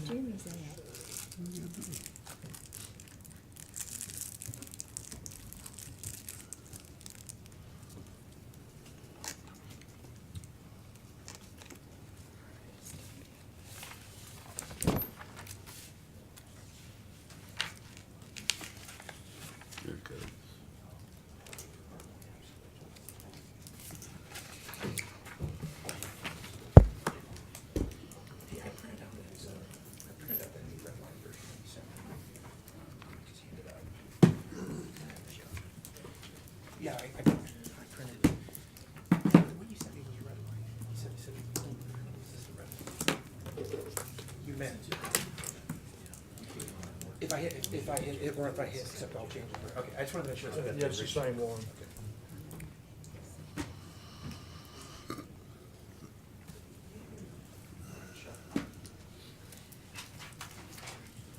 Jimmy's at. Yeah, I printed it. What you sent me was red line. You said is this the red line? You meant. If I hit, it, or if I hit, except I'll change it. Okay, I just wanted to make sure. Yeah, it's the same one.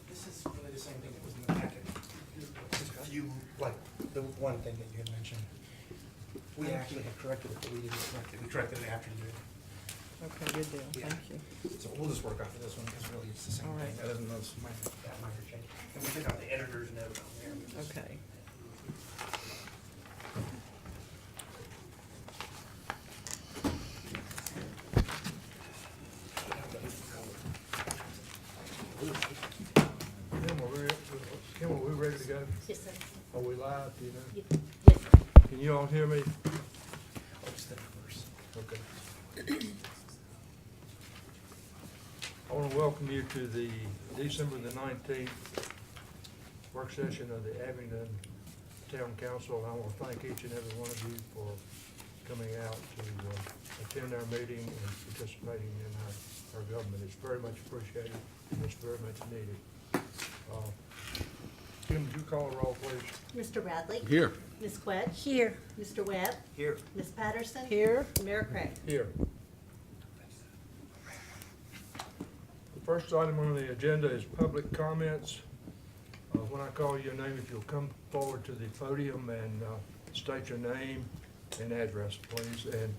This is really the same thing that was in the packet. Just you, like, the one thing that you had mentioned. We actually had corrected it, but we didn't correct it. We corrected it after you did it. Okay, good deal, Yeah. thank you. So we'll just work off of this one, because really it's the same All right. thing, other than those minor change. And we took out the editor's note on there. Okay. Kim, are we ready to go? Yes, sir. Are we live, do you know? Yes, sir. Can you all hear me? Oh, just the numbers. Okay. I want to welcome you to the December the 19th work session of the Abingdon Town Council. And I want to thank each and every one of you for coming out to attend our meeting and participating in our government. It's very much appreciated and it's very much needed. Kim, would you call the roll, please? Mr. Bradley? Here. Ms. Quetch? Here. Mr. Webb? Here. Ms. Patterson? Here. Mayor Craig? Here. The first item on the agenda is public comments. When I call your name, if you'll come forward to the podium and state your name and address, please. And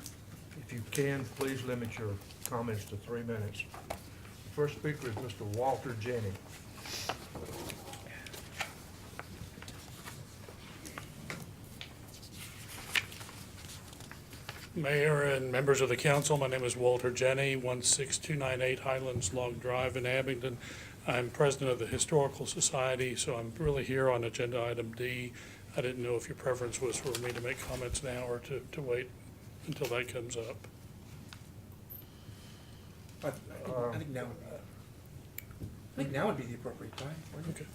if you can, please limit your comments to 3 minutes. The first speaker is Mr. Walter Jenney. Mayor and members of the council, my name is Walter Jenney, 16298 Highlands Log Drive in Abingdon. I'm president of the Historical Society, so I'm really here on agenda item D. I didn't know if your preference was for me to make comments now or to wait until that comes up. I think now would be, I think now would be the appropriate time, wouldn't it?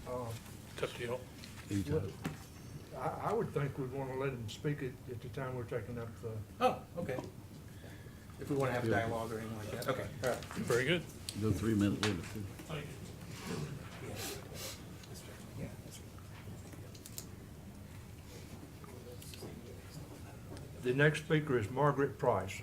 Okay. It's up to you all. I would think we'd want to let him speak at the time we're taking up the. Oh, okay. If we want to have a dialogue or anything like that, okay, all right. Very good. Go 3 minute limit. Yeah, that's right. The next speaker is Margaret Price.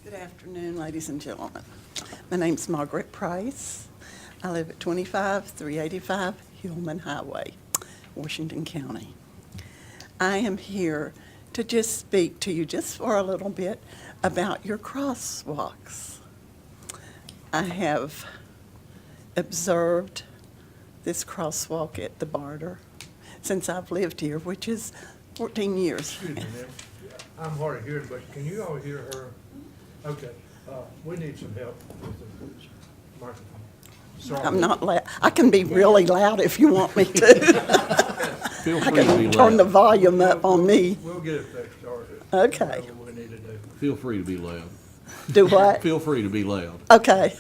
Good afternoon, ladies and gentlemen. My name's Margaret Price. I live at 25385 Hillman Highway, Washington County. I am here to just speak to you just for a little bit about your crosswalks. I have observed this crosswalk at the Barter since I've lived here, which is 14 years. Excuse me, ma'am. I'm hard of hearing, but can you all hear her? Okay, we need some help with the microphone. Sorry. I'm not loud. I can be really loud if you want me to. Feel I free to be can turn the loud. volume up on me. We'll get it fixed, started. Okay. Whatever we need to do. Feel free to be loud. Do what? Feel free to be loud. Okay.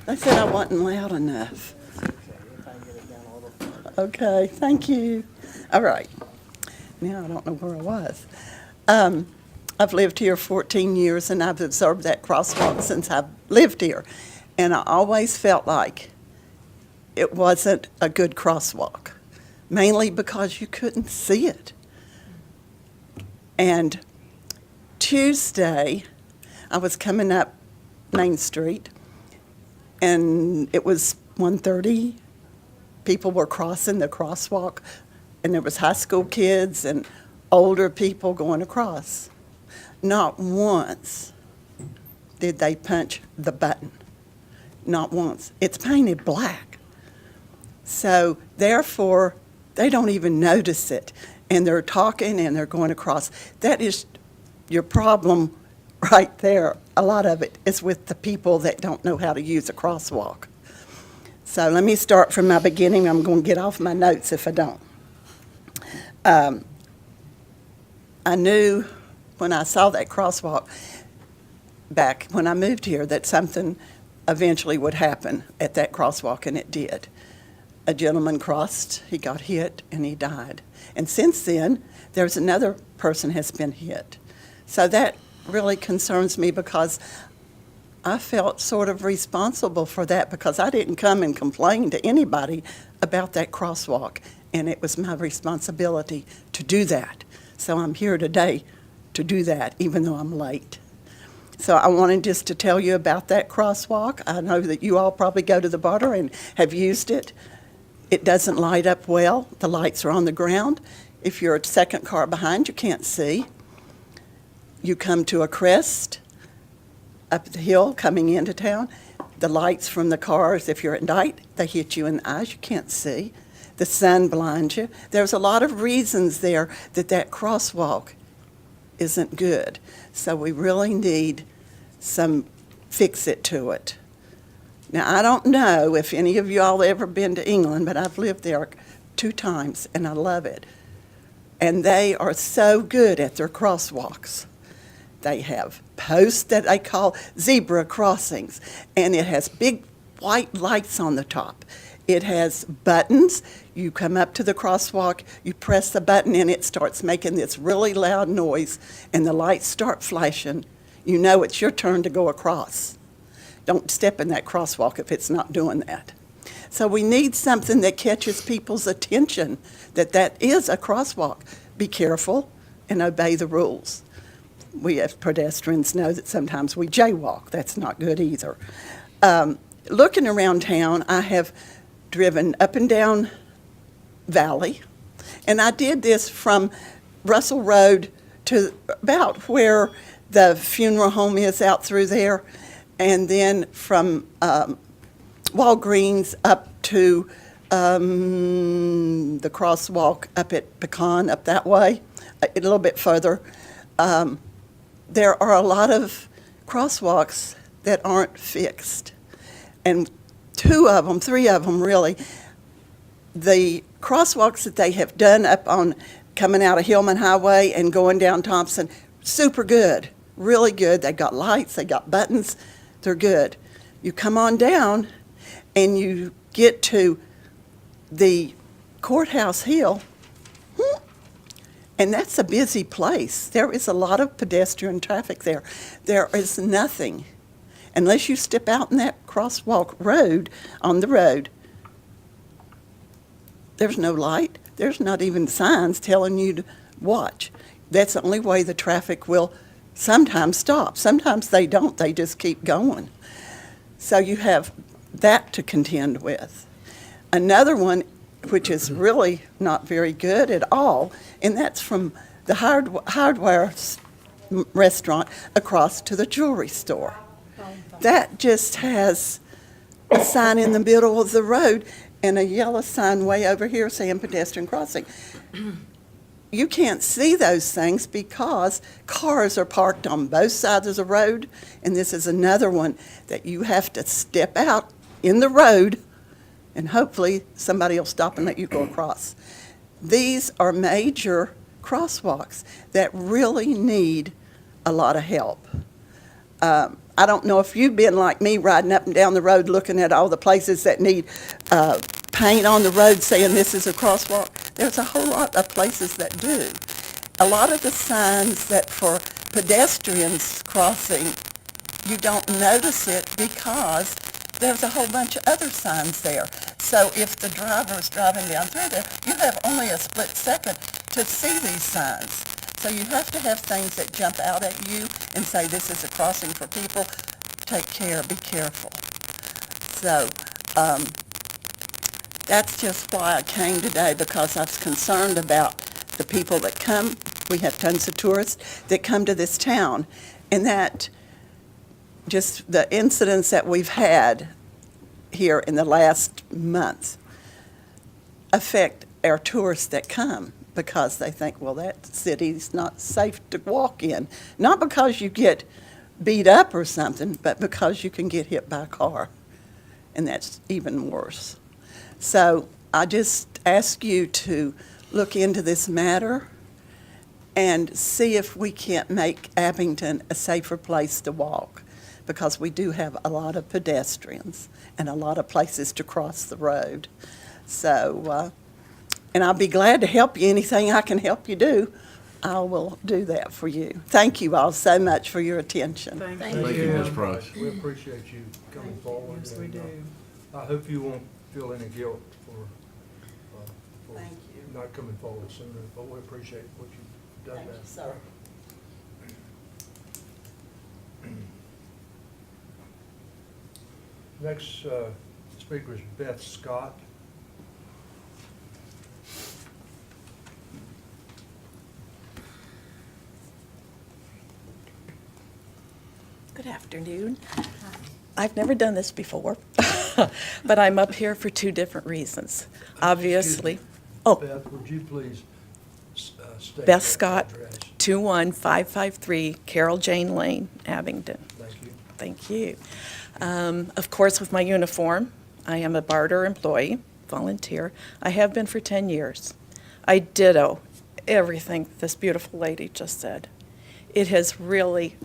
They said I wasn't loud enough. Okay, thank you. All right. Now I don't know where I was. I've lived here 14 years and I've observed that crosswalk since I've lived here. And I always felt like it wasn't a good crosswalk, mainly because you couldn't see it. And Tuesday, I was coming up Main Street, and it was 1:30. People were crossing the crosswalk, and there was high school kids and older people going across. Not once did they punch the button. Not once. It's painted black. So therefore, they don't even notice it. And they're talking and they're going across. That is your problem right there. A lot of it is with the people that don't know how to use a crosswalk. So let me start from my beginning. I'm going to get off my notes if I don't. I knew when I saw that crosswalk back when I moved here that something eventually would happen at that crosswalk, and it did. A gentleman crossed, he got hit, and he died. And since then, there's another person has been hit. So that really concerns me because I felt sort of responsible for that because I didn't come and complain to anybody about that crosswalk, and it was my responsibility to do that. So I'm here today to do that, even though I'm late. So I wanted just to tell you about that crosswalk. I know that you all probably go to the border and have used it. It doesn't light up well. The lights are on the ground. If you're a second car behind, you can't see. You come to a crest up the hill coming into town. The lights from the cars, if you're at night, they hit you in the eyes. You can't see. The sun blinds you. There's a lot of reasons there that crosswalk isn't good. So we really need some fix-it to it. Now, I don't know if any of you all ever been to England, but I've lived there 2 times, and I love it. And they are so good at their crosswalks. They have posts that they call zebra crossings, and it has big white lights on the top. It has buttons. You come up to the crosswalk, you press the button, and it starts making this really loud noise, and the lights start flashing. You know it's your turn to go across. Don't step in that crosswalk if it's not doing that. So we need something that catches people's attention, that is a crosswalk. Be careful and obey the rules. We as pedestrians know that sometimes we jaywalk. That's not good either. Looking around town, I have driven up and down Valley, and I did this from Russell Road to about where the funeral home is out through there, and then from Walgreens up to the crosswalk up at Pecan, up that way, a little bit further. There are a lot of crosswalks that aren't fixed, and 3 of them really, the crosswalks that they have done up on coming out of Hillman Highway and going down Thompson, super good, really good. They got lights, they got buttons, they're good. You come on down and you get to the courthouse hill, and that's a busy place. There is a lot of pedestrian traffic there. There is nothing. Unless you step out in that crosswalk road, on the road, there's no light. There's not even signs telling you to watch. That's the only way the traffic will sometimes stop. Sometimes they don't. They just keep going. So you have that to contend with. Another one, which is really not very good at all, and that's from the hardware restaurant across to the jewelry store. That just has a sign in the middle of the road and a yellow sign way over here saying pedestrian crossing. You can't see those things because cars are parked on both sides of the road, and this is another one that you have to step out in the road, and hopefully somebody will stop and let you go across. These are major crosswalks that really need a lot of help. I don't know if you've been like me riding up and down the road looking at all the places that need paint on the road saying this is a crosswalk. There's a whole lot of places that do. A lot of the signs that for pedestrians crossing, you don't notice it because there's a whole bunch of other signs there. So if the driver is driving down through there, you have only a split second to see these signs. So you have to have things that jump out at you and say, this is a crossing for people. Take care, be careful. So that's just why I came today, because I was concerned about the people that come. We have tons of tourists that come to this town, and that just the incidents that we've had here in the last month affect our tourists that come, because they think, well, that city's not safe to walk in. Not because you get beat up or something, but because you can get hit by a car, and that's even worse. So I just ask you to look into this matter and see if we can't make Abingdon a safer place to walk, because we do have a lot of pedestrians and a lot of places to cross the road. So, and I'll be glad to help you. Anything I can help you do, I will do that for you. Thank you all so much for your attention. Thank Thank you, Ms. Price. We appreciate you coming forward. Yes, we and, do. I hope you won't feel any guilt for Thank you. not coming forward sooner, but we appreciate what you've done Thank now. you, sir. Next speaker is Beth Scott. Good afternoon. I've never done this before, but I'm up here for two different reasons. Obviously, oh, Beth, would you please state Beth your Scott, address? 21553 Carol Jane Lane, Abingdon. Thank you. Thank you. Of course, with my uniform, I am a barter employee, volunteer. I have been for 10 years. I ditto everything this beautiful lady just said. It has really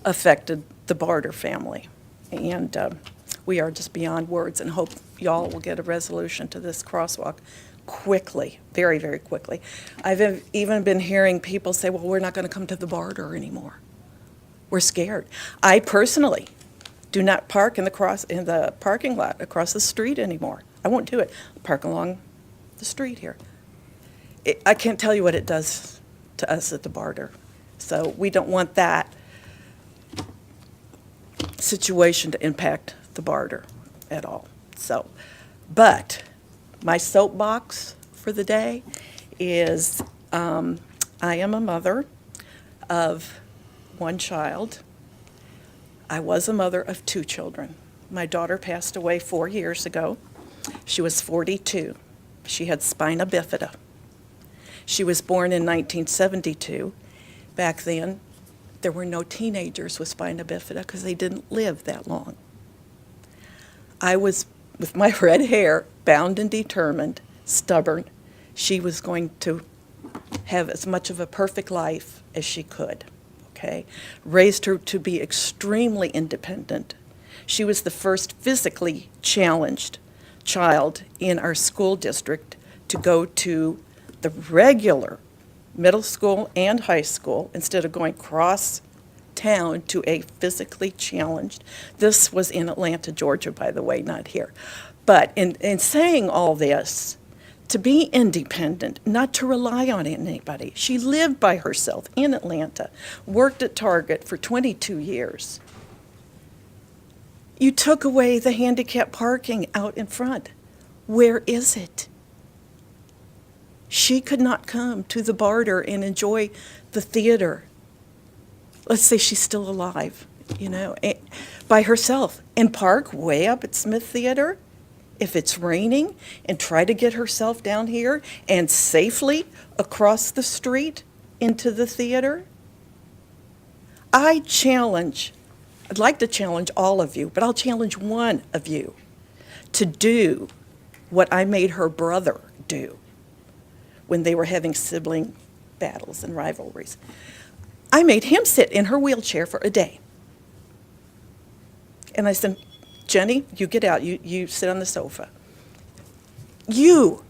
affected the Barter family, and we are just beyond words, and hope y'all will get a resolution to this crosswalk quickly, very, very quickly. I've even been hearing people say, well, we're not going to come to the Barter anymore. We're scared. I personally do not park in the parking lot across the street anymore. I won't do it. I'll park along the street here. I can't tell you what it does to us at the Barter. So we don't want that situation to impact the Barter at all. So, but my soapbox for the day is I am a mother of one child. I was a mother of two children. My daughter passed away 4 years ago. She was 42. She had spina bifida. She was born in 1972. Back then, there were no teenagers with spina bifida because they didn't live that long. I was, with my red hair, bound and determined, stubborn. She was going to have as much of a perfect life as she could, okay? Raised her to be extremely independent. She was the first physically challenged child in our school district to go to the regular middle school and high school instead of going cross town to a physically challenged. This was in Atlanta, Georgia, by the way, not here. But in saying all this, to be independent, not to rely on anybody. She lived by herself in Atlanta, worked at Target for 22 years. You took away the handicap parking out in front. Where is it? She could not come to the Barter and enjoy the theater. Let's say she's still alive, by herself, and park way up at Smith Theater if it's raining, and try to get herself down here and safely across the street into the theater. I'd like to challenge all of you, but I'll challenge one of you to do what I made her brother do when they were having sibling battles and rivalries. I made him sit in her wheelchair for a day. And I said, Jenny, you get out, you sit on the sofa. You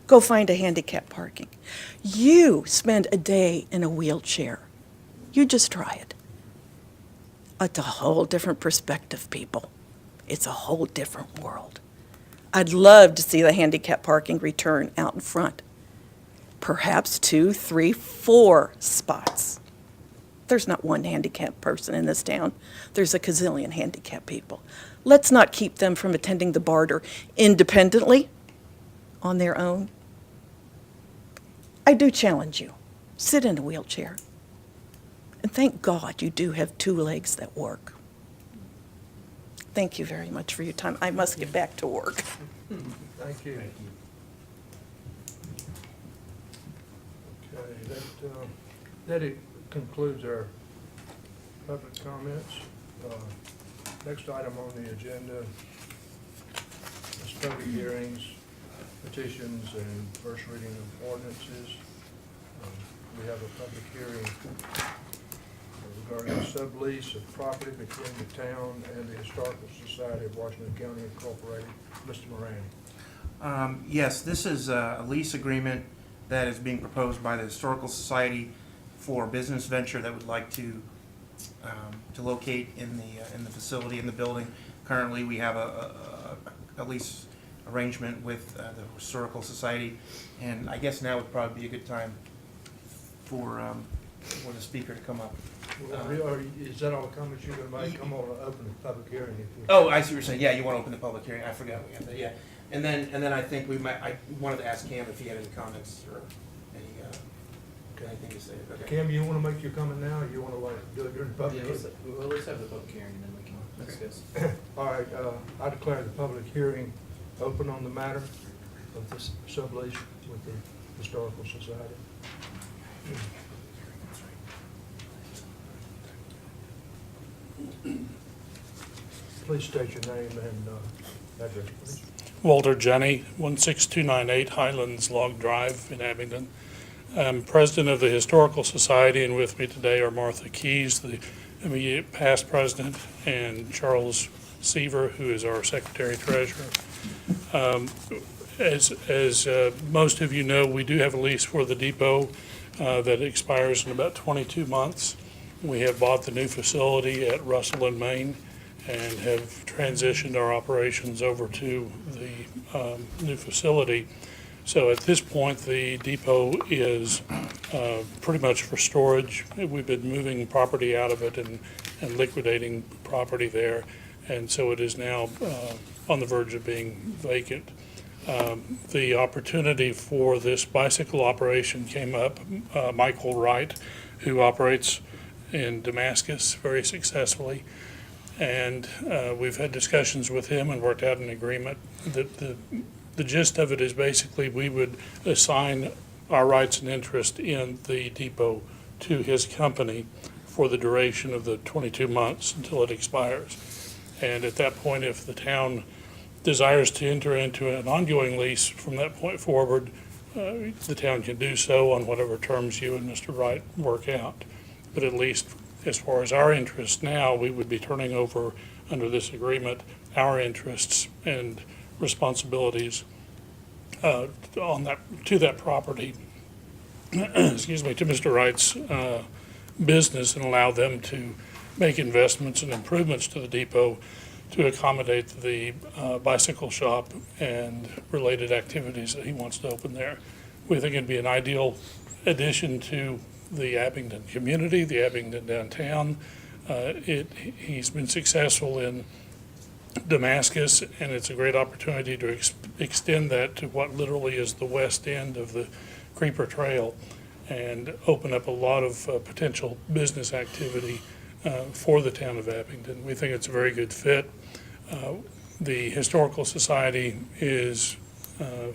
go find a handicap parking. You spend a day in a wheelchair. You just try it. It's a whole different perspective, people. it's a whole different world. I'd love to see the handicap parking return out in front. Perhaps 2, 3, 4 spots. There's not one handicapped person in this town. There's a gazillion handicapped people. Let's not keep them from attending the barter independently, on their own. I do challenge you. Sit in a wheelchair. And thank God you do have 2 legs that work. Thank you very much for your time. I must get back to work. Thank you. Okay, that concludes our public comments. Next item on the agenda is public hearings, petitions, and first reading of ordinances. We have a public hearing regarding a sublease of property between the town and the Historical Society of Washington County Incorporated. Mr. Moran. Yes, this is a lease agreement that is being proposed by the Historical Society for a business venture that would like to locate in the facility, in the building. Currently, we have a lease arrangement with the Historical Society, and I guess now would probably be a good time for the speaker to come up. Is that all the comments you're gonna make? I'm gonna open the public hearing if you. Oh, I see what you're saying. Yeah, you want to open the public hearing. I forgot we had that. Yeah, and then I think I wanted to ask Cam if he had any comments or anything to say. Okay. Cam, you wanna make your comment now, or you wanna do it during the public? Yeah, hearing? let's have the public hearing and then we can discuss. All right, I declare the public hearing open on the matter of this sublease with the Historical Society. Please state your name and address, please. Walter Jenny, 16298 Highlands Log Drive in Abingdon. I'm president of the Historical Society, and with me today are Martha Keys, the immediate past president, and Charles Seaver, who is our secretary treasurer. As most of you know, we do have a lease for the depot that expires in about 22 months. We have bought the new facility at Russell and Maine and have transitioned our operations over to the new facility. So at this point, the depot is pretty much for storage. We've been moving property out of it and liquidating property there, and so it is now on the verge of being vacant. The opportunity for this bicycle operation came up. Michael Wright, who operates in Damascus very successfully, and we've had discussions with him and worked out an agreement. The gist of it is basically we would assign our rights and interest in the depot to his company for the duration of the 22 months until it expires. And at that point, if the town desires to enter into an ongoing lease from that point forward, the town can do so on whatever terms you and Mr. Wright work out. But at least as far as our interests now, we would be turning over under this agreement our interests and responsibilities to that property, excuse me, to Mr. Wright's business, and allow them to make investments and improvements to the depot to accommodate the bicycle shop and related activities that he wants to open there. We think it'd be an ideal addition to the Abingdon community, the Abingdon downtown. He's been successful in Damascus, and it's a great opportunity to extend that to what literally is the west end of the Creeper Trail and open up a lot of potential business activity for the town of Abingdon. We think it's a very good fit. The Historical Society is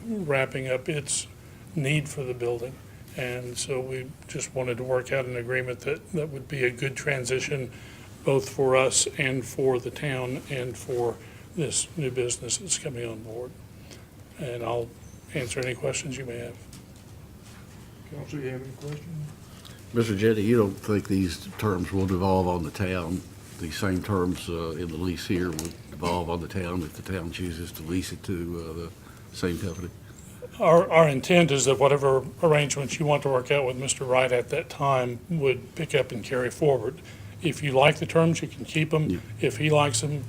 wrapping up its need for the building, and so we just wanted to work out an agreement that would be a good transition both for us and for the town and for this new business that's coming on board. And I'll answer any questions you may have. Council, you have any questions? Mr. Jetty, you don't think these terms will devolve on the town? The same terms in the lease here will devolve on the town if the town chooses to lease it to the same company? Our intent is that whatever arrangements you want to work out with Mr. Wright at that time would pick up and carry forward. If you like the terms, you can keep Yeah. them. If he likes them,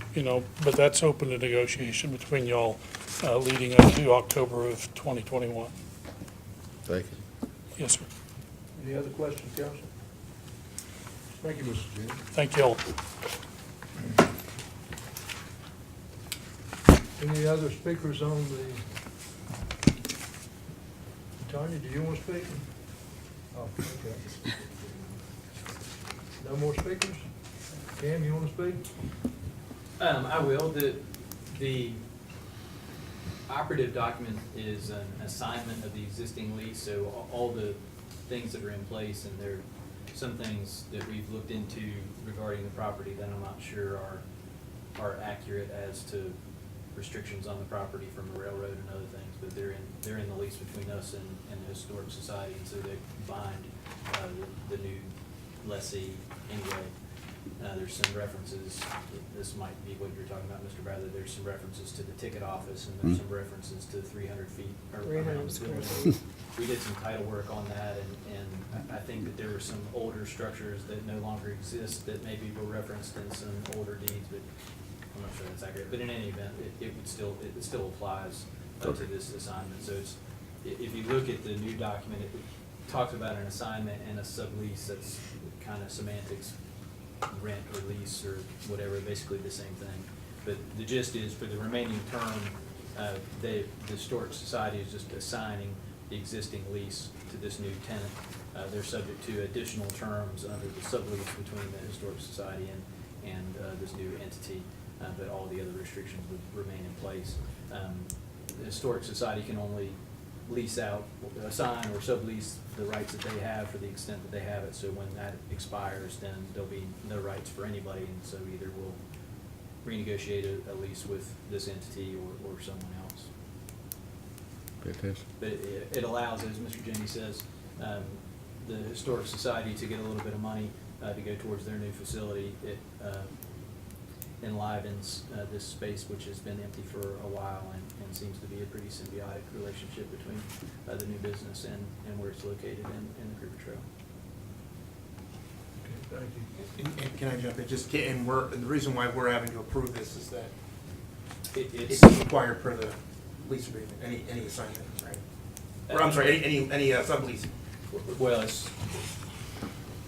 but that's open to negotiation between y'all leading up to October of 2021. Thank you. Yes, sir. Any other questions, council? Thank you, Mr. Jennings. Thank y'all. Any other speakers on the, Tanya, do you want to speak? Oh, okay. No more speakers? Cam, you want to speak? I will. The operative document is an assignment of the existing lease, so all the things that are in place, and there are some things that we've looked into regarding the property that I'm not sure are accurate as to restrictions on the property from the railroad and other things, but they're in the lease between us and the Historic Society, and so they bind the new lessee anyway. There's some references, this might be what you're talking about, Mr. Bradley, there's some references to the ticket office, and there's some references to 300 feet around the building. We did some title work on that, and I think that there were some older structures that no longer exist that maybe were referenced in some older deeds, but I'm not sure that's accurate. But in any event, it still applies to this assignment. So if you look at the new document, it talks about an assignment and a sublease. That's kind of semantics, rent or lease or whatever, basically the same thing. But the gist is, for the remaining term, the Historic Society is just assigning the existing lease to this new tenant. They're subject to additional terms under the sublease between the Historic Society and this new entity, but all the other restrictions would remain in place. The Historic Society can only lease out, assign or sublease the rights that they have for the extent that they have it. So when that expires, then there'll be no rights for anybody, and so either we'll renegotiate a lease with this entity or someone else. Fantastic. But it allows, as Mr. Jenny says, the Historic Society to get a little bit of money to go towards their new facility. It enlivens this space, which has been empty for a while, and seems to be a pretty symbiotic relationship between the new business and where it's located in the Creeper Trail. Okay, thank you. And can I jump in? And the reason why we're having to approve this is that It's it's required per the lease agreement, any assignment, right? Or I'm sorry, any sublease. Well, it's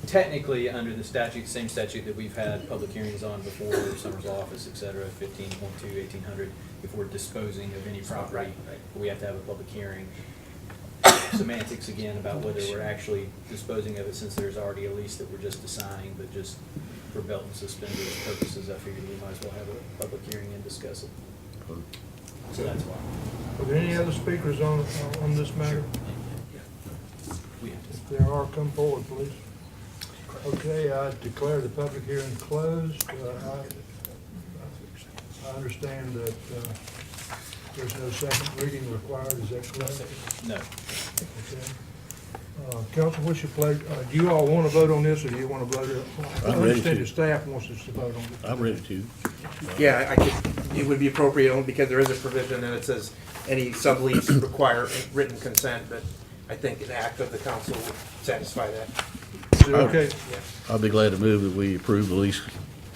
technically under the statute, same statute that we've had public hearings on before, Summers Office, et cetera, 15.2, 1800, if we're disposing of any property, we have to have a public hearing. Semantics again about whether we're actually disposing of it, since there's already a lease that we're just assigning, but just for belt and suspenders purposes, I figured we might as well have a public hearing and discuss it. So that's why. Are there any other speakers on this matter? We have to. If there are, come forward, please. Okay, I declare the public hearing closed. I understand that there's no second reading required, is that correct? No. Okay. Council, what's your pleasure? Do you all want to vote on this, or do you want to vote it? I I'm ready understand to. the staff wants us to vote on it. I'm ready to. Yeah, it would be appropriate only because there is a provision and it says any sublease require written consent, but I think an act of the council would satisfy that. Is it okay? Yeah. I'll be glad to move that we approve the lease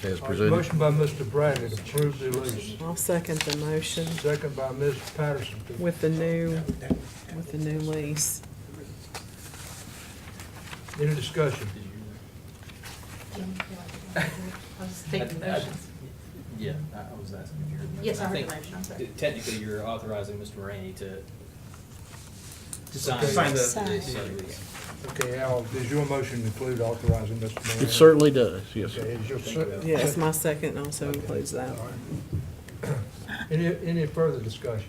as All right, presented. motion by Mr. Bradley to approve the lease. I'll second the motion Second by Ms. Patterson. with the new lease. Any discussion? I'll just take the motions. Yeah, I was asking if you heard the motion. Yes, I heard think the motion, I'm sorry. Technically, you're authorizing Mr. Rainey to Sign sign the- sublease. Okay, Al, does your motion include authorizing Mr. Moran? It certainly does, yes, sir. Okay, is your Thank you, Al. Yes, my second also includes that. All right. Any further discussion?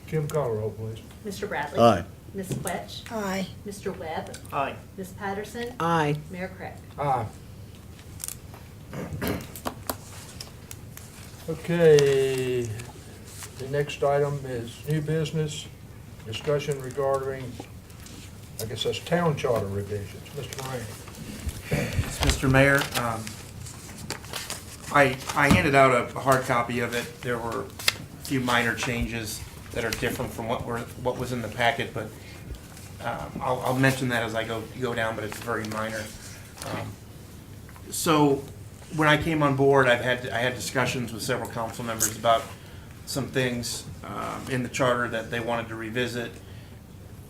Kim, call the roll, please. Mr. Bradley? Aye. Ms. Quetch? Aye. Mr. Webb? Aye. Ms. Patterson? Aye. Mayor Craig? Aye. Okay, the next item is new business, discussion regarding, I guess that's town charter revisions. Mr. Moran. Mr. Mayor, I handed out a hard copy of it. There were a few minor changes that are different from what was in the packet, but I'll mention that as I go down, but it's very minor. So when I came on board, I had discussions with several council members about some things in the charter that they wanted to revisit.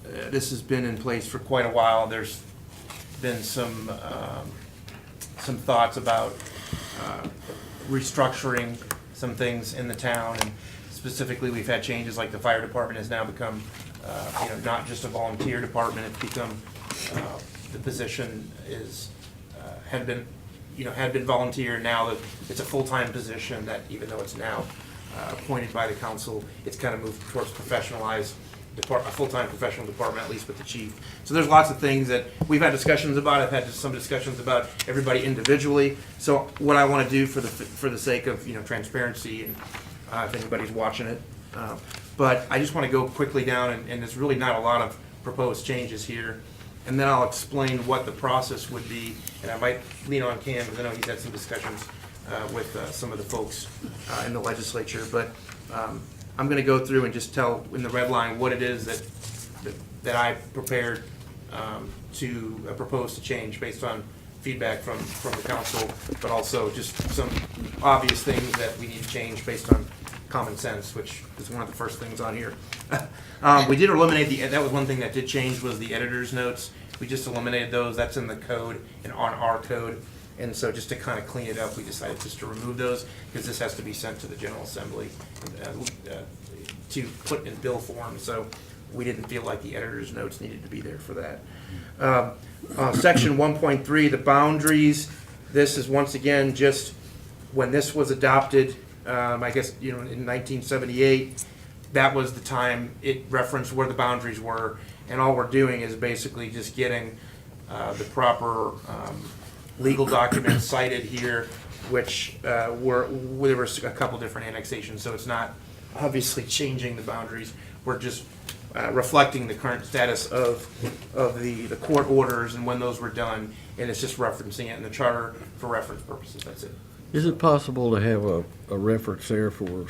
This has been in place for quite a while. There's been some thoughts about restructuring some things in the town, and specifically, we've had changes like the fire department has now become, not just a volunteer department. It's become, the position is, had been volunteer. Now that it's a full-time position, that even though it's now appointed by the council, it's kind of moved towards professionalized a full-time professional department, at least with the chief. So there's lots of things that we've had discussions about. I've had some discussions about everybody individually. So what I want to do for the sake of transparency, and if anybody's watching it, but I just want to go quickly down, and there's really not a lot of proposed changes here, and then I'll explain what the process would be, and I might lean on Cam because I know he's had some discussions with some of the folks in the legislature, but. I'm going to go through and just tell in the red line what it is that I prepared to propose to change based on feedback from the council, but also just some obvious things that we need to change based on common sense, which is one of the first things on here. We did eliminate that was one thing that did change was the editor's notes. We just eliminated those. That's in the code and on our code. And so just to kind of clean it up, we decided just to remove those because this has to be sent to the General Assembly to put in bill form. So we didn't feel like the editor's notes needed to be there for that. Section 1.3, the boundaries. This is once again just when this was adopted, I guess, in 1978, that was the time it referenced where the boundaries were. And all we're doing is basically just getting the proper legal documents cited here, which there were a couple different annexations, so it's not obviously changing the boundaries. We're just reflecting the current status of the court orders and when those were done, and it's just referencing it in the charter for reference purposes. That's it. Is it possible to have a reference there for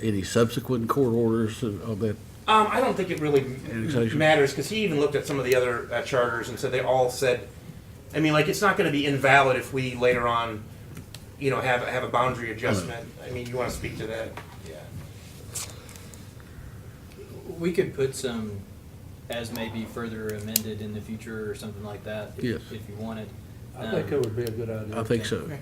any subsequent court orders of that? I don't think it really Annexation? matters, because he even looked at some of the other charters and said they all said, I mean, like, it's not going to be invalid if we later on, have a boundary adjustment. I mean, you want to speak to that? Yeah. We could put some as may be further amended in the future or something like that. Yes. If you wanted. I think it would be a good idea. I think so. Okay.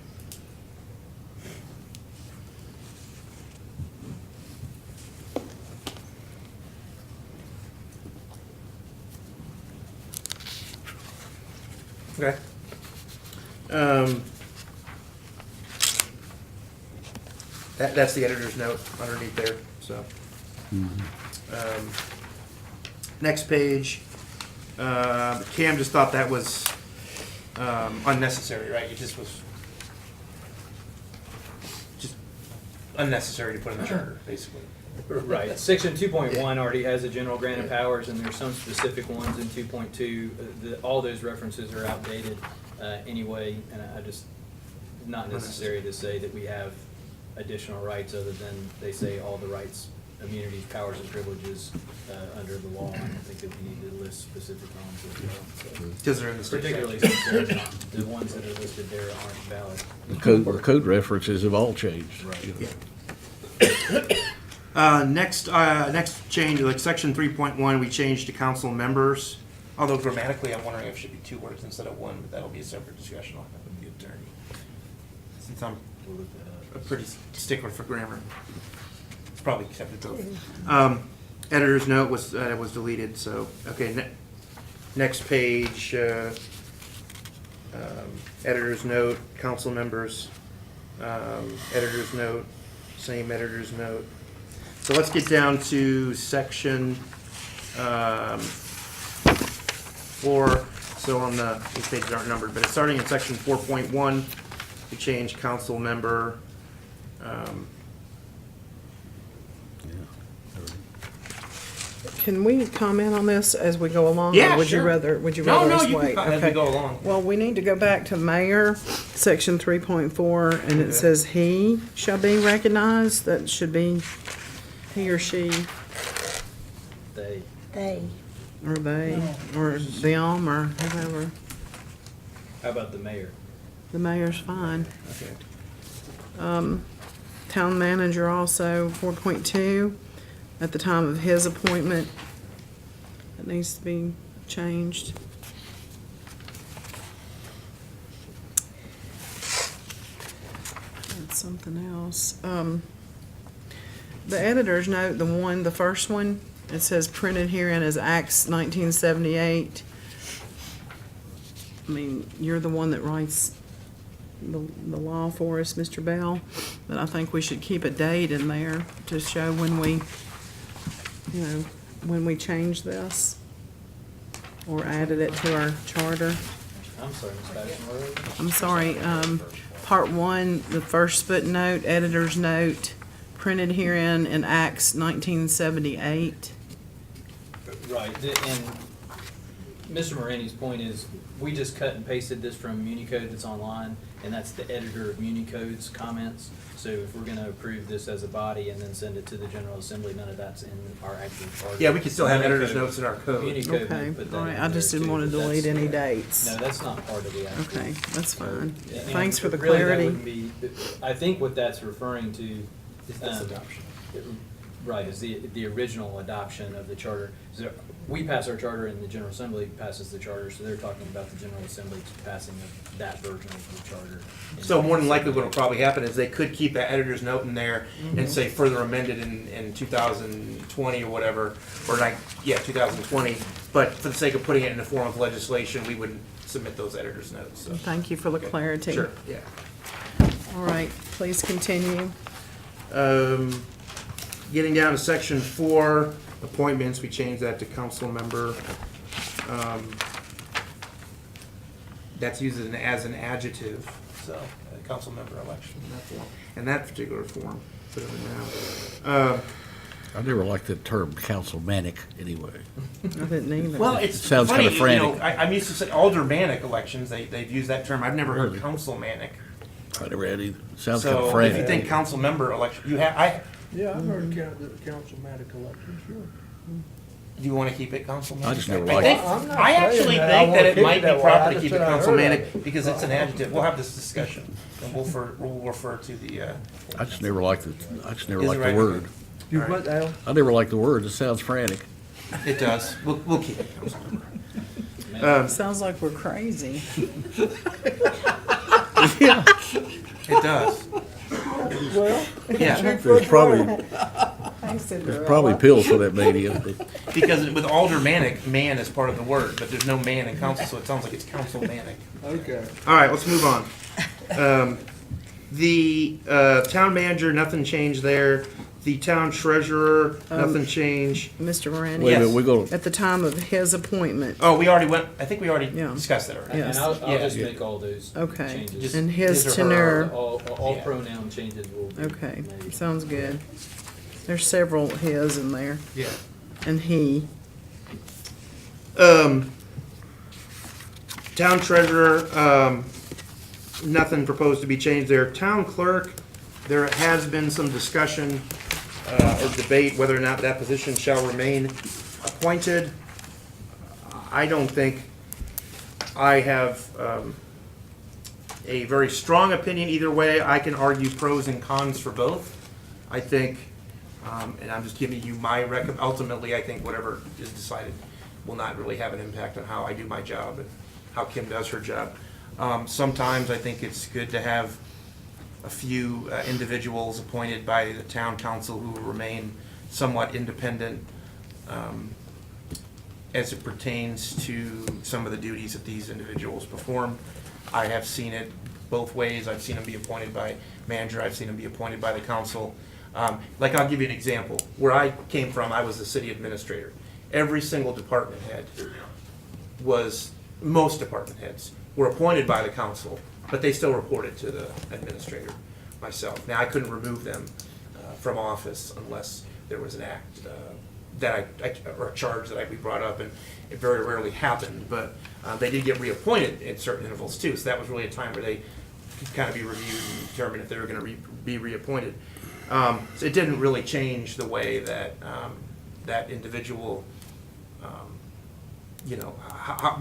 Okay. That's the editor's note underneath there, so. Next page, Cam just thought that was unnecessary, right? It just was just unnecessary to put in the charter, basically. Right. Section 2.1 already has a general grant of powers, and there's some specific ones in 2.2. All those references are outdated anyway, and I just, not necessary to say that we have additional rights other than they say all the rights, immunities, powers, and privileges under the law. I don't think that we need to list specific ones as well. Because they're in the state Particularly statute. since they're not, the ones that are listed there aren't valid. The code references have all changed. Right. Next change, like section 3.1, we changed to council members. Although grammatically, I'm wondering if it should be 2 words instead of 1, but that'll be a separate discussion on that with the attorney. Since I'm a pretty stickler for grammar. It's probably accepted both. Editor's note was deleted, so, okay, next page, editor's note, council members, editor's note, same editor's note. So let's get down to section 4. So on these pages aren't numbered, but it's starting in section 4.1. We changed council member. Can we comment on this as we go along? Yeah, or would sure. you rather wait? You can as we go along. Well, we need to go back to mayor, section 3.4, and it says he shall be recognized. That should be he or she. They. They. or they, or them, or whoever. How about the mayor? The mayor's fine. Okay. Town manager also, 4.2, at the time of his appointment. It needs to be changed. That's something else. The editor's note, the first one, it says printed herein as Acts 1978. I mean, you're the one that writes the law for us, Mr. Bell, but I think we should keep a date in there to show when we, when we change this or added it to our charter. I'm sorry, Ms. Patterson, where are you? I'm sorry, part one, the first footnote, editor's note, printed herein in Acts 1978. Right, and Mr. Morani's point is, we just cut and pasted this from Municode that's online, and that's the editor of Municode's comments. So if we're gonna approve this as a body and then send it to the General Assembly, none of that's in our actual charter. Yeah, we could still have editor's Municode- notes in our code. Municode would Okay, put that all right, in I just there didn't too, want to but delete that's- any dates. No, that's not part of the actual. Okay, that's fine. Yeah, and Thanks for the really, that clarity. wouldn't be- I think what that's referring to. Is this adoption? Right, is the original adoption of the charter. So we pass our charter and the General Assembly passes the charter, so they're talking about the General Assembly's passing of that version of the charter. So more than likely what'll probably happen is they could keep that editor's note in there and say further amended in 2020 or whatever, or 2020. But for the sake of putting it in the form of legislation, we wouldn't submit those editor's notes, so. Thank you for the Okay. clarity. Sure, yeah. All right, please continue. Getting down to section 4, appointments, we changed that to council member. That's used as an adjective, so, council member election in that form, in that particular form, put it in now. I never liked the term councilmanic anyway. I didn't either. Well, it's Sounds funny, kinda frantic. you know, I'm used to say aldermanic elections, they've used that term, I've never heard Really? councilmanic. I never had either. Sounds kind of So if frantic. you think council member election, Yeah, I've heard councilmatic elections, sure. do you want to keep it councilmanic? I just never I liked think- it. I'm not I saying actually that I think wanna that it keep might it be that way. proper I to just keep it said I heard of councilmanic it. because it's an adjective. We'll have this discussion and we'll refer to the, I just never liked it. I just never Is it liked right? the word. You All right. what, Al? I never liked the word. It sounds frantic. it does. We'll keep it council member. Sounds like we're crazy. It does. Well, Yeah, There's probably pills for that mania. But because with aldermanic, man is part of the word, but there's no man in council, so it sounds like it's councilmanic. okay. All right, let's move on. The town manager, nothing changed there. The town treasurer, nothing changed. Mr. Moran, wait a minute, Yes. we're going. at the time of his appointment, Oh, we already went, I think we already Yeah. discussed that already. Yeah. And I'll Yeah. just make all those okay, changes. Just- and his his or her. tenure, All Yeah. pronoun changes will be okay, made. sounds good. There's several his in there, Yeah. and he, Town treasurer, nothing proposed to be changed there. Town clerk, there has been some discussion or debate whether or not that position shall remain appointed. I don't think I have a very strong opinion either way. I can argue pros and cons for both. I think, and I'm just giving you my ultimately, I think whatever is decided will not really have an impact on how I do my job and how Kim does her job. Sometimes I think it's good to have a few individuals appointed by the town council who will remain somewhat independent as it pertains to some of the duties that these individuals perform. I have seen it both ways. I've seen them be appointed by manager, I've seen them be appointed by the council. Like, I'll give you an example. Where I came from, I was the city administrator. Every single department head most department heads were appointed by the council, but they still reported to the administrator, myself. Now, I couldn't remove them from office unless there was an act or a charge that we brought up, and it very rarely happened, but they did get reappointed at certain intervals too, so that was really a time where they could kind of be reviewed and determine if they were gonna be reappointed. So it didn't really change the way that that individual how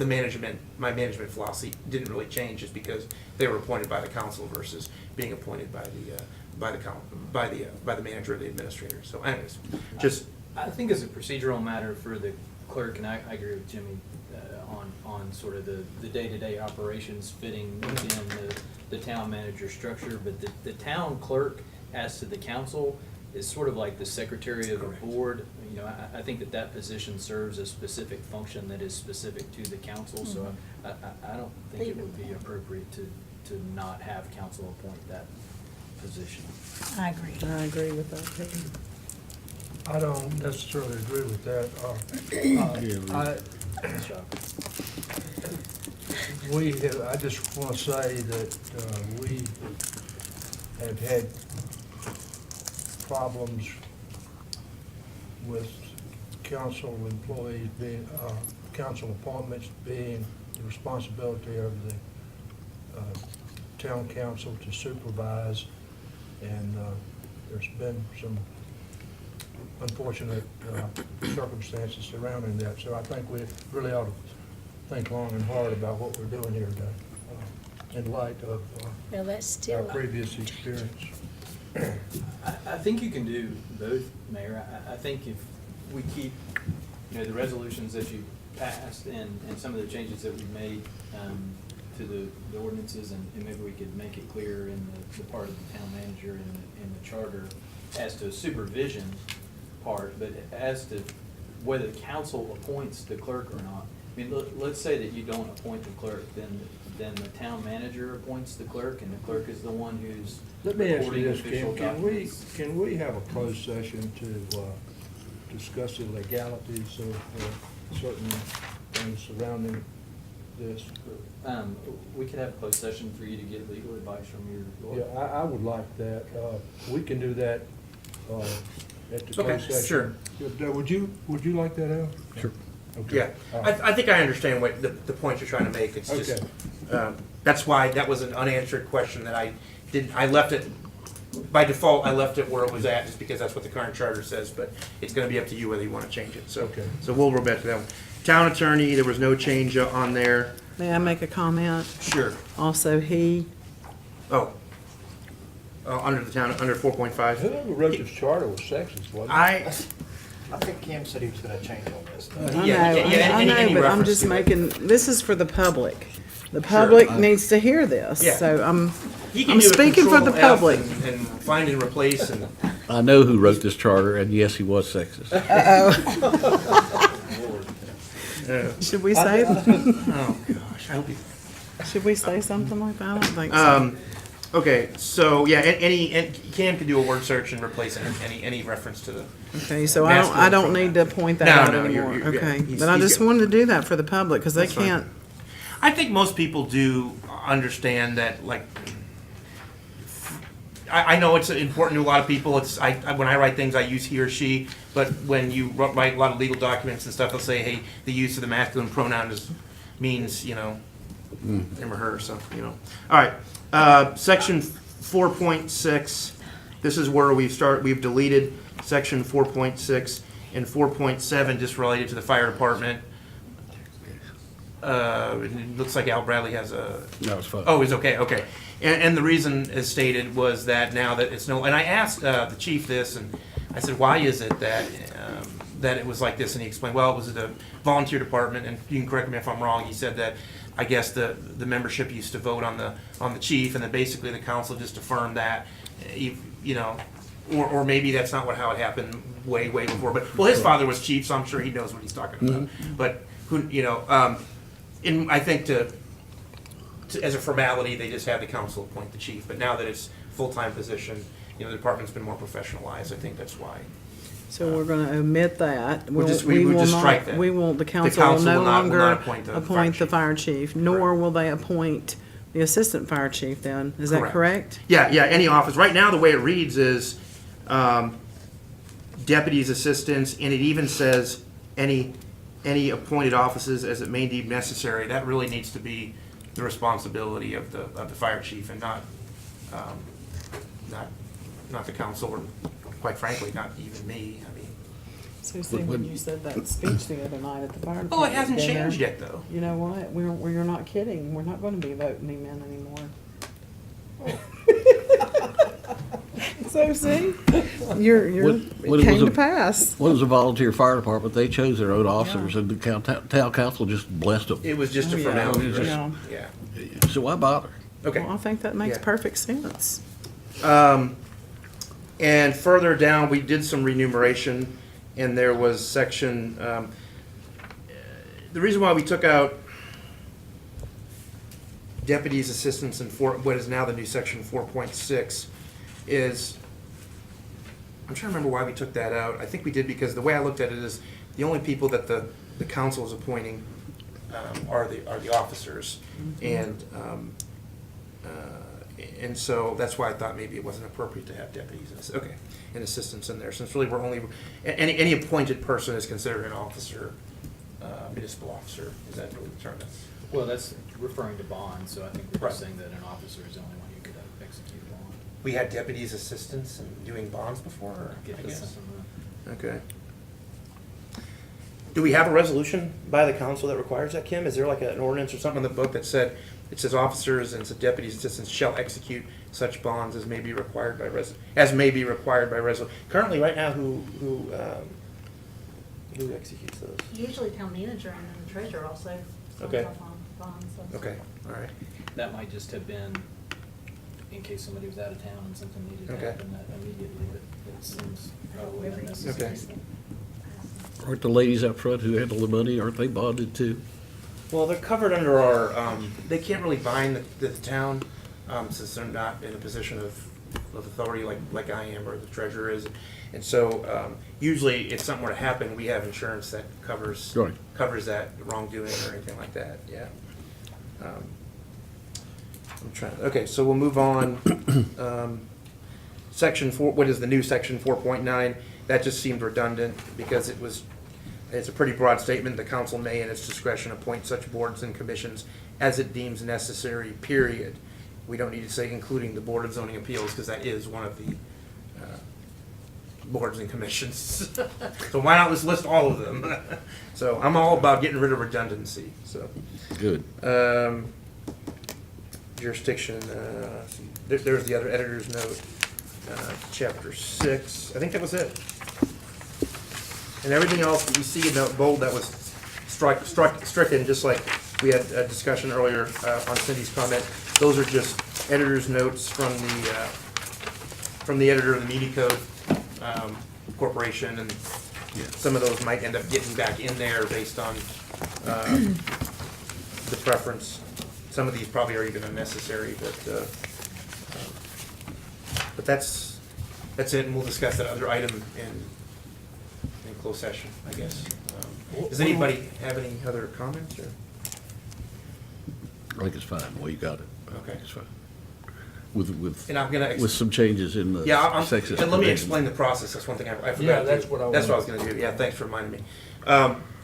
my management philosophy didn't really change just because they were appointed by the council versus being appointed by the manager or the administrator. So anyways, just, I think as a procedural matter for the clerk, and I agree with Jimmy on sort of the day-to-day operations fitting within the town manager structure, but the town clerk, as to the council, is sort of like the secretary of a board. You know, I think that position serves a specific function that is specific to the council, so I don't think it would be appropriate to not have council appoint that position. I agree. I agree with that, too. I don't necessarily agree with that. I just want to say that we have had problems with council employees being, council appointments being the responsibility of the town council to supervise, and there's been some unfortunate circumstances surrounding that. So I think we really ought to think long and hard about what we're doing here today, in light of Well, that's our still, previous experience. I think you can do both, Mayor. I think if we keep, the resolutions that you passed and some of the changes that we've made to the ordinances, and maybe we could make it clear in the part of the town manager and the charter as to supervision part, but as to whether the council appoints the clerk or not. I mean, let's say that you don't appoint the clerk, then the town manager appoints the clerk, and the clerk is the one who's Let me ask you recording this, official documents. can we have a closed session to discuss the legalities of certain things surrounding this? We could have a closed session for you to get legal advice from your Yeah, lawyer. I would like that. We can do that at the Okay, closed session. sure. Yeah, would you like that, Al? Sure. Okay. yeah. All right. I think I understand what the point you're trying to make. It's just, Okay. that's why that was an unanswered question that I left it, by default, I left it where it was at, just because that's what the current charter says, but it's gonna be up to you whether you wanna change it, so. Okay. So we'll go back to that one. Town attorney, there was no change on there. May I make a comment? Sure. Also, he, Oh. Under the town, under 4.5. Whoever wrote this charter was sexist, wasn't it? I think Kim said he was gonna change all this. I know, Yeah, I any know, but I'm reference just to it. making, this is for the public. The public needs to hear this, Yeah. so He can I'm do a speaking for the Control F public. And find and replace and. I know who wrote this charter, and yes, he was sexist. should we say, Oh, gosh, I hope you. should we say something like that? I don't think so. Okay, so, yeah, Cam can do a word search and replace any reference to the. Okay, so I don't need to point that No, out no, anymore, you're- okay? he's- But I he's just good. wanted to do that for the public, because they That's fine. can't, I think most people do understand that, like, I know it's important to a lot of people. When I write things, I use he or she, but when you write a lot of legal documents and stuff, they'll say, hey, the use of the masculine pronoun means, him or her, so, All right, section 4.6, this is where we've deleted section 4.6 and 4.7 just related to the fire department. It looks like Al Bradley has a. No, it's fine. Oh, it's okay. And the reason, as stated, was that now that it's no, and I asked the chief this, and I said, why is it that it was like this? And he explained, well, it was the volunteer department, and you can correct me if I'm wrong. He said that I guess the membership used to vote on the chief, and then basically the council just affirmed that, or maybe that's not how it happened way before. But well, his father was chief, so I'm sure he knows what he's talking about. But I think as a formality, they just had the council appoint the chief. But now that it's full-time position, the department's been more professionalized. I think that's why. so we're gonna omit that. We'll just- We we will just not- strike that. We won't, the council will council no will not longer appoint the fire appoint the chief. fire chief, nor Correct. will they appoint the assistant fire chief then. Is that Correct. correct? Yeah, any office. Right now, the way it reads is deputies, assistants, and it even says any appointed offices as it may deem necessary. That really needs to be the responsibility of the fire chief, and not the council, or quite frankly, not even me. I mean, So see, when you said that speech the other night at the fire department. Oh, it hasn't dinner, changed yet, though. You know what? We're not kidding. We're not gonna be voting him in anymore. So see, you're, When it it came was to pass. When it was a volunteer fire department, they chose their own officers, and the town council just blessed them. It was just a Oh, yeah. formality, right? Yeah. Yeah. So why bother? Okay. Well, I think that makes Yeah. perfect sense. And further down, we did some remuneration, and there was section, the reason why we took out deputies, assistants, and what is now the new section 4.6 is, I'm trying to remember why we took that out. I think we did because the way I looked at it is, the only people that the council is appointing are the officers. And so that's why I thought maybe it wasn't appropriate to have deputies and assistants in there, since really we're only, any appointed person is considered an officer, municipal officer, is that really the term? Well, that's referring to bonds, so I think we're Right. just saying that an officer is the only one who could execute a bond. We had deputies, assistants, and doing bonds before, or, I guess I that's guess? something Okay. Do we have a resolution by the council that requires that, Kim? Is there like an ordinance or something in the book that said, it says officers and it says deputies, assistants shall execute such bonds as may be required by resolution? Currently, right now, who executes those? Usually town manager and then the treasurer also signs Okay. off on bonds. so- Okay, all right. That might just have been in case somebody was out of town and something needed to Okay. happen that immediately, but it seems probably Whoever unnecessary. uses it. Aren't the ladies up front who handle the money, aren't they bonded too? Well, they're covered under our, they can't really bind the town, since they're not in a position of authority like I am or the treasurer is. And so, usually if something were to happen, we have insurance that covers Right. that wrongdoing or anything like that, yeah. I'm trying, okay, so we'll move on. Section 4, what is the new section 4.9? That just seemed redundant because it's a pretty broad statement. The council may, in its discretion, appoint such boards and commissions as it deems necessary, period. We don't need to say including the Board of Zoning Appeals, because that is one of the boards and commissions. So why not just list all of them? So I'm all about getting rid of redundancy, so. Good. Jurisdiction, there's the other editor's note, chapter 6, I think that was it. And everything else that you see in the bold that was stricken, just like we had a discussion earlier on Cindy's comment, those are just editor's notes from the editor of the Media Code Corporation, and some of those might end up getting back in there based on the preference. Some of these probably are even unnecessary, but that's it, and we'll discuss that other item in closed session, I guess. Does anybody have any other comments, or? I think it's fine, the way you got it. I Okay. think it's fine. With And I'm gonna with some changes in the Yeah, sexist and let me provision. explain the process, that's one thing I forgot to do. Yeah, that's what I That's what I was gonna do, yeah, thanks for reminding me.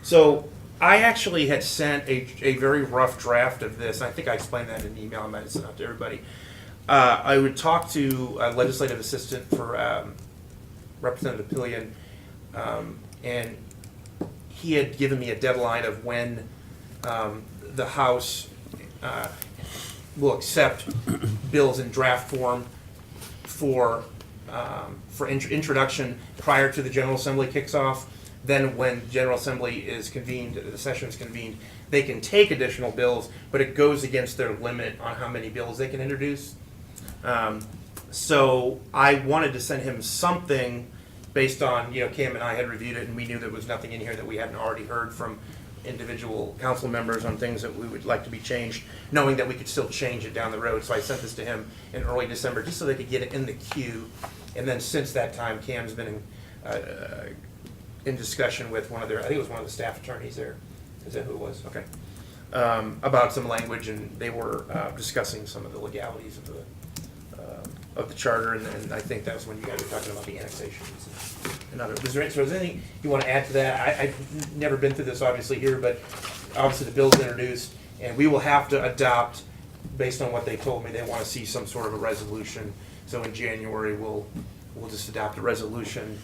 So, I actually had sent a very rough draft of this, and I think I explained that in an email I might have sent out to everybody. I would talk to a legislative assistant for Representative Pillion, and he had given me a deadline of when the House will accept bills in draft form for introduction prior to the General Assembly kicks off. Then when General Assembly is convened, the session is convened, they can take additional bills, but it goes against their limit on how many bills they can introduce. So I wanted to send him something based on, Cam and I had reviewed it, and we knew there was nothing in here that we hadn't already heard from individual council members on things that we would like to be changed, knowing that we could still change it down the road. So I sent this to him in early December, just so they could get it in the queue. And then since that time, Cam's been in discussion with one of their, I think it was one of the staff attorneys there. Is that who it was? Okay. About some language, and they were discussing some of the legalities of the charter, and I think that was when you guys were talking about the annexations and other. Was there anything you want to add to that? I've never been through this obviously here, but obviously the bill's introduced, and we will have to adopt, based on what they told me, they want to see some sort of a resolution. So in January, we'll just adopt a resolution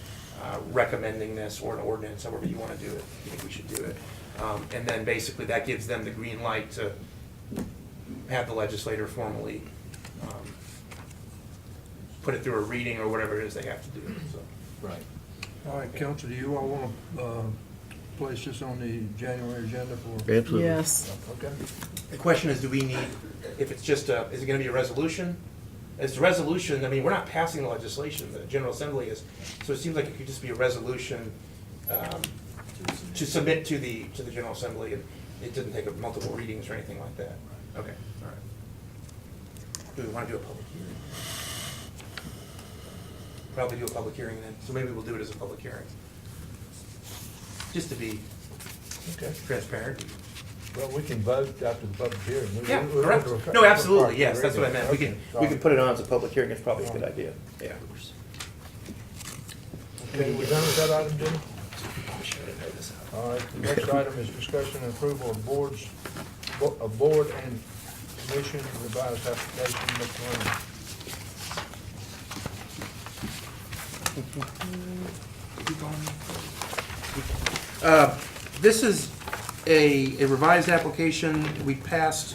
recommending this or an ordinance, however you want to do it, you think we should do it. And then basically that gives them the green light to have the legislator formally put it through a reading or whatever it is they have to do, so. Right. All right, council, do you all want to place this on the January agenda for? Absolutely. Yes. Okay. The question is, do we need, if it's just is it gonna be a resolution? It's a resolution, I mean, we're not passing the legislation, the General Assembly is, so it seems like it could just be a resolution to submit to the General Assembly, and it didn't take multiple readings or anything like that. Okay, all right. Do we wanna do a public hearing? Probably do a public hearing then, so maybe we'll do it as a public hearing. Just to be Okay. transparent. Well, we can vote after the public hearing. Yeah, correct. No, absolutely, yes, that's what I meant. We can put it on as a public hearing, it's probably a good idea, yeah. Okay, we done with that item, Jimmy? I wish I didn't know this out. All right, the next item is discussion and approval of board and commission revised application, Mr. Lane. This is a revised application. We passed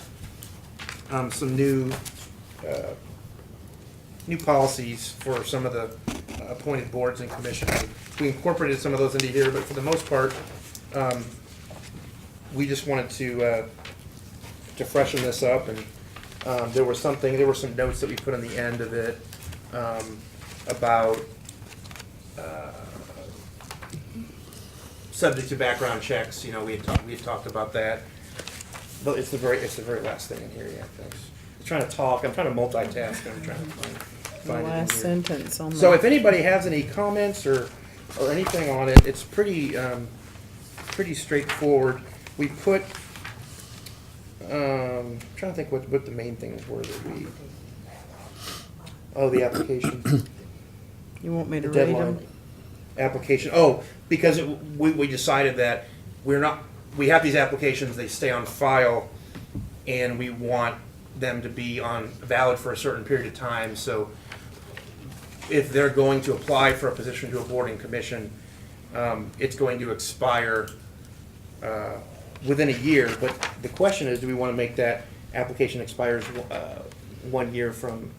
some new policies for some of the appointed boards and commissions. We incorporated some of those into here, but for the most part, we just wanted to freshen this up, and there were some notes that we put on the end of it about subject to background checks. You know, we had talked about that, but it's the very last thing in here. Yeah, thanks. I'm trying to talk. I'm trying to multitask. I'm trying to The find it in last here. sentence on So the, if anybody has any comments or anything on it, it's pretty straightforward. We put, trying to think what the main things were that we, the application, you want me to the read deadline. them? Application, because we decided that we have these applications, they stay on file, and we want them to be valid for a certain period of time, so if they're going to apply for a position to a board and commission, it's going to expire within a year, but the question is, do we want to make that application expires 1 year from,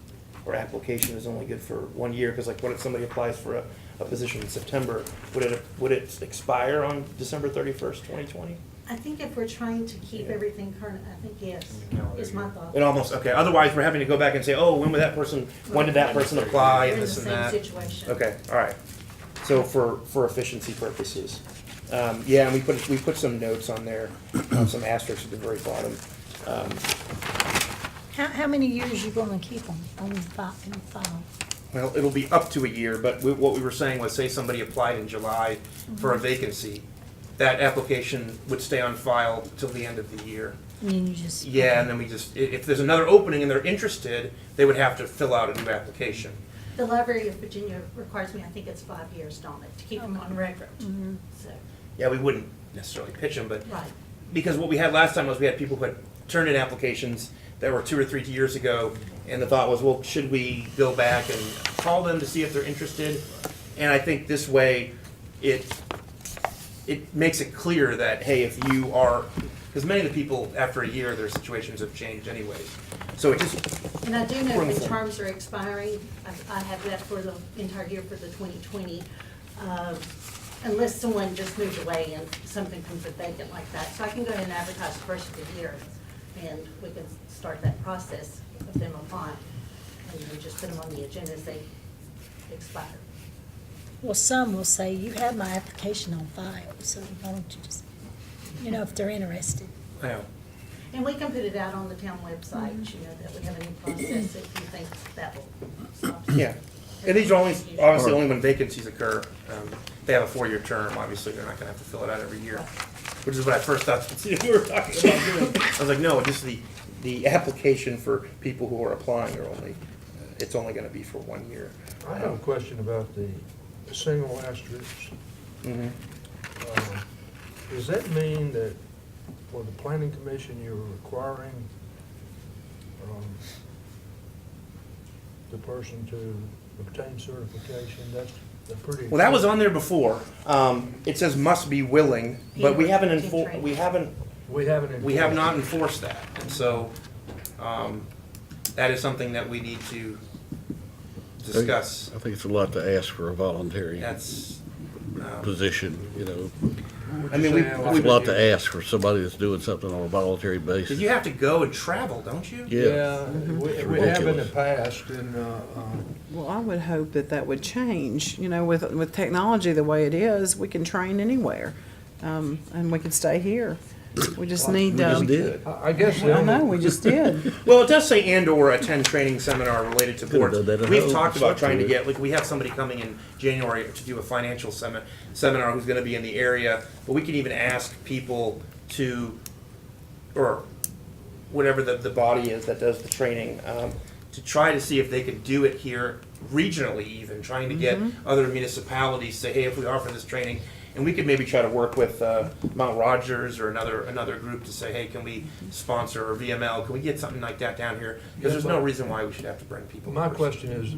or application is only good for 1 year, because like what if somebody applies for a position in September, would it expire on December 31st, 2020? I think if we're trying to keep everything current, I think yes, is my thought. It almost, okay, otherwise we're having to go back and say, oh, when did that person apply, We're and in the this and same that. situation. Okay, all right. So for efficiency purposes. Yeah, and we put some notes on there, some asterisks at the very bottom. How many years you gonna keep them on file? Well, it'll be up to a year, but what we were saying was, say somebody applied in July for a vacancy, that application would stay on file till the end of the year. And then you just. Yeah, and then if there's another opening and they're interested, they would have to fill out a new application. The Library of Virginia requires me, I think it's 5 years, don't it, to keep them on record. So, Yeah, we wouldn't necessarily pitch them, but right. because what we had last time was we had people who had turned in applications that were 2 or 3 years ago, and the thought was, well, should we go back and call them to see if they're interested? And I think this way, it makes it clear that, hey, if you are, because many of the people, after a year, their situations have changed anyways. So it just, And I do know We're the informed. terms are expiring. I have that for the entire year for the 2020. Unless someone just moves away and something comes vacant like that. So I can go ahead and advertise first of the year, and we can start that process of them applying. And we just put them on the agenda as they expire. Well, some will say, you have my application on file, so why don't you just, if they're interested. you know, And we can put it out on the town website, that we have a new process if you think that will stop. yeah. And these are obviously only when vacancies occur. They have a 4-year term, obviously, they're not gonna have to fill it out every year, which is what I first thought we were talking about doing. I was like, no, just the application for people who are applying are it's only gonna be for 1 year. I have a question about the single asterisks. Mhm. Does that mean that for the planning commission, you're requiring the person to obtain certification? They're pretty. Well, that was on there before. It says must be willing, but we haven't we haven't, We haven't. we have not enforced enforced that. And so, that is something that we need to discuss. I think it's a lot to ask for a voluntary That's, position, you know. it. I mean, we- It's a lot to ask for somebody that's doing something on a voluntary because basis. you have to go and travel, don't you? Yeah, we have in the ridiculous. past, and, Well, I would hope that that would change, you know, with technology the way it is, we can train anywhere. And we can stay here. We just need, We just did. I guess. the I only- know, we just did. Well, it does say and/or attend training seminar related to Could've boards. done that at We've home, talked about trying to something. get, like, we have somebody coming in January to do a financial seminar who's gonna be in the area, but we can even ask people to, or whatever the body is that does the training, to try to see if they could do it here regionally even, trying to get other municipalities, say, hey, if we offer this training, and we could maybe try to work with Mount Rogers or another group to say, hey, can we sponsor, or VML, can we get something like that down here? Because there's no reason why we should have to bring people. My first. question is,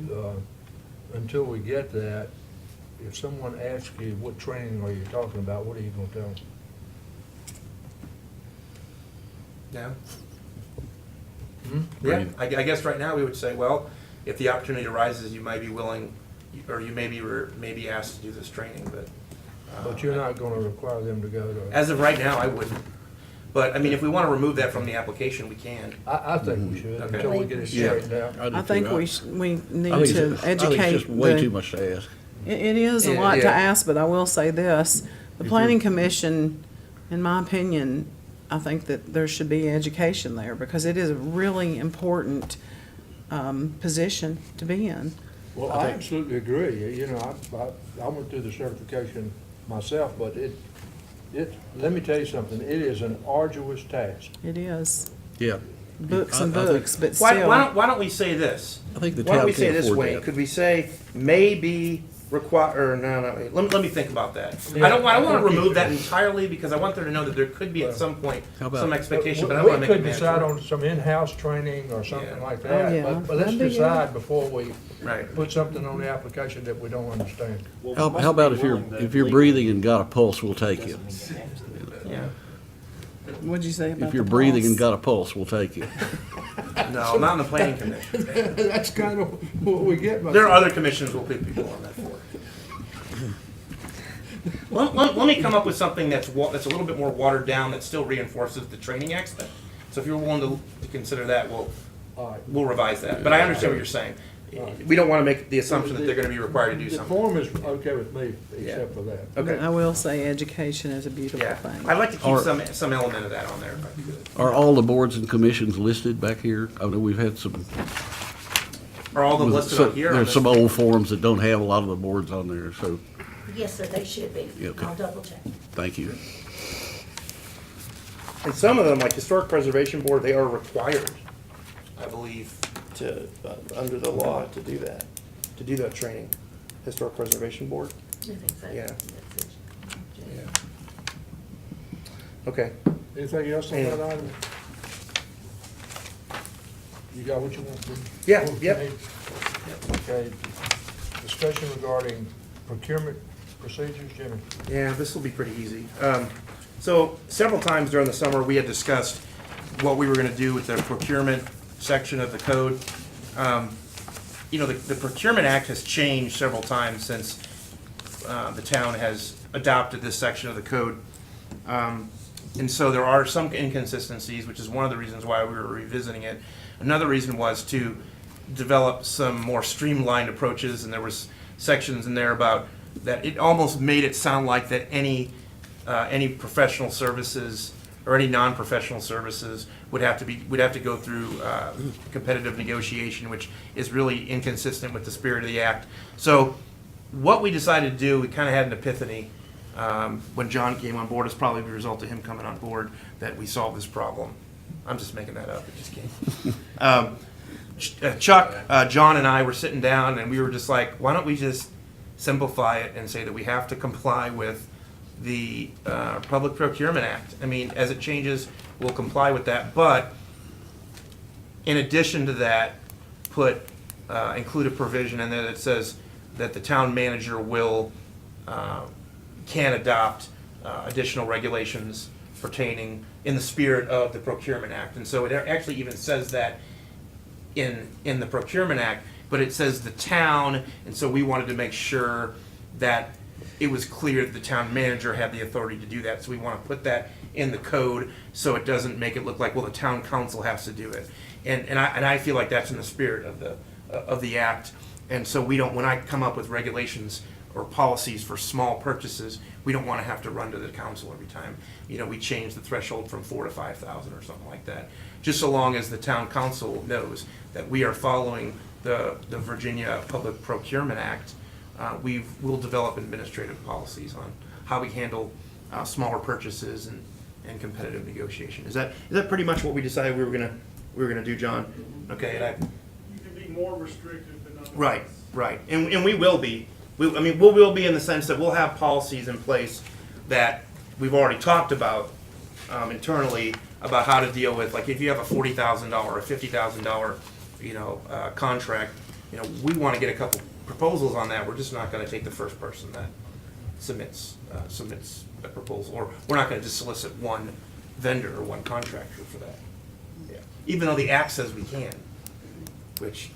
until we get that, if someone asks you, what training are you talking about, what are you gonna tell them? Yeah, Hmm? yeah, I guess right now we would say, well, if the opportunity arises, you might be willing, or you may be asked to do this training, but. But you're not gonna require them to go to. As of right now, I wouldn't. But, I mean, if we want to remove that from the application, we can. I think we should, Okay. until we get it Yeah. straightened out. I think we I need think to it's- I think educate. it's just way the- too much to ask. It is a Yeah. lot to Yeah. ask, but I will say this, the planning commission, in my opinion, I think that there should be education there, because it is a really important, position to be in. Well, I absolutely agree, you know, I went through the certification myself, but let me tell you something, it is an arduous task. It is, Yeah. books and I think- books, but Why still. why don't we say this? I think the Why don't town we say can't this, afford Wayne? that. Could we say may be require, or no, wait, let me think about that. Yeah. I don't want to remove that entirely, because I want them to know that there could be at some point How about- some expectation, but I want to make it We could decide mandatory. on some in-house training or something Yeah. like Oh, that, yeah. but let's That'd be good. decide before we Right. put something on the application that we don't understand. How about if you're breathing and got a pulse, we'll take you. Yeah. What'd you say about If you're the breathing and pulse? got a pulse, we'll take you. No, not in the planning commission. That's kind of what we get by. There are other commissions we'll pick people on that for. Let me come up with something that's a little bit more watered down, that still reinforces the training aspect. So if you're willing to consider that, All right. we'll revise that. But I understand what you're saying. We don't want to make the assumption that they're going to be required to do The something. form is okay with me, except for that. But I Okay. will say education is a beautiful Yeah. thing. I'd like to keep Or- some element of that on there if I could. Are all the boards and commissions listed back here? I know we've had some. Are all of them listed on here? or There's this- some old forms that don't have a lot of the boards on there, so Yes, sir, they should be. Yeah, okay. I'll double check. thank you. And some of them, like Historic Preservation Board, they are required, I believe, to, under the law, to do that training. Historic Preservation Board? I think so. Yeah. That's it. Yeah. Okay. Anything else on Yeah. that item? You got what you want to? Yeah, yep. Okay. Discussion regarding procurement procedures, Jimmy. Yeah, this will be pretty easy. So several times during the summer, we had discussed what we were gonna do with the procurement section of the code. You know, the Procurement Act has changed several times since the town has adopted this section of the code. And so there are some inconsistencies, which is one of the reasons why we were revisiting it. Another reason was to develop some more streamlined approaches, and there was sections in there about that it almost made it sound like that any professional services or any non-professional services would have to go through competitive negotiation, which is really inconsistent with the spirit of the act. So what we decided to do, we kind of had an epiphany when John came on board. It's probably the result of him coming on board that we solved this problem. I'm just making that up, it just came. Chuck, John and I were sitting down and we were just like, why don't we just simplify it and say that we have to comply with the Public Procurement Act. I mean, as it changes, we'll comply with that, but in addition to that, include a provision in there that says that the town manager will, can adopt additional regulations pertaining in the spirit of the Procurement Act. And so it actually even says that in the Procurement Act, but it says the town, and so we wanted to make sure that it was clear that the town manager had the authority to do that. So we want to put that in the code so it doesn't make it look like, well, the town council has to do it. And I feel like that's in the spirit of the act. And so we don't, when I come up with regulations or policies for small purchases, we don't want to have to run to the council every time. You know, we change the threshold from 4,000 to 5,000 or something like that. Just so long as the town council knows that we are following the Virginia Public Procurement Act, we'll develop administrative policies on how we handle smaller purchases and competitive negotiation. Is that pretty much what we decided we were gonna do, John? Okay, and You can be more restrictive than others. right, and we will be. We will be in the sense that we'll have policies in place that we've already talked about internally about how to deal with, like if you have a $40,000 or $50,000, contract, we want to get a couple proposals on that. We're just not going to take the first person that submits a proposal, or we're not going to just solicit one vendor or one contractor for that. Yeah. Even though the act says we can, which.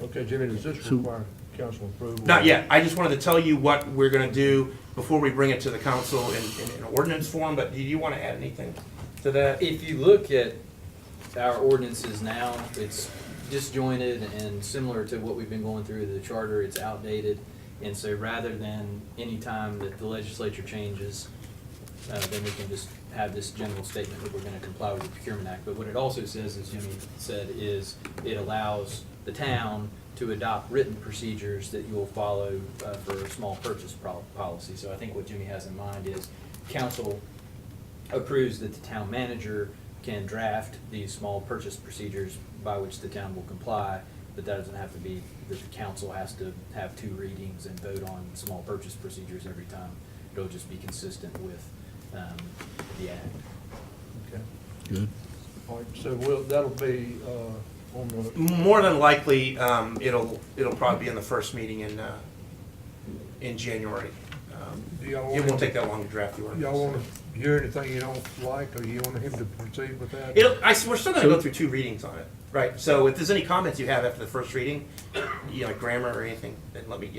Okay, Jimmy, does this require council approval? Not yet. I just wanted to tell you what we're gonna do before we bring it to the council in ordinance form, but do you want to add anything to that? If you look at our ordinances now, it's disjointed and similar to what we've been going through the charter, it's outdated. And so rather than any time that the legislature changes, then we can just have this general statement that we're gonna comply with the Procurement Act. But what it also says, as Jimmy said, is it allows the town to adopt written procedures that you will follow for a small purchase policy. So I think what Jimmy has in mind is council approves that the town manager can draft these small purchase procedures by which the town will comply, but that doesn't have to be that the council has to have 2 readings and vote on small purchase procedures every time. It'll just be consistent with the act. Okay. Good. All right, so that'll be on the, More than likely, it'll probably be in the first meeting in January. Do y'all It want won't to- take that long to draft the ordinance. y'all want to hear anything you don't like, or you want him to proceed with that? We're still gonna go through 2 readings on it, right? So if there's any comments you have after the first reading, like grammar or anything, then let me,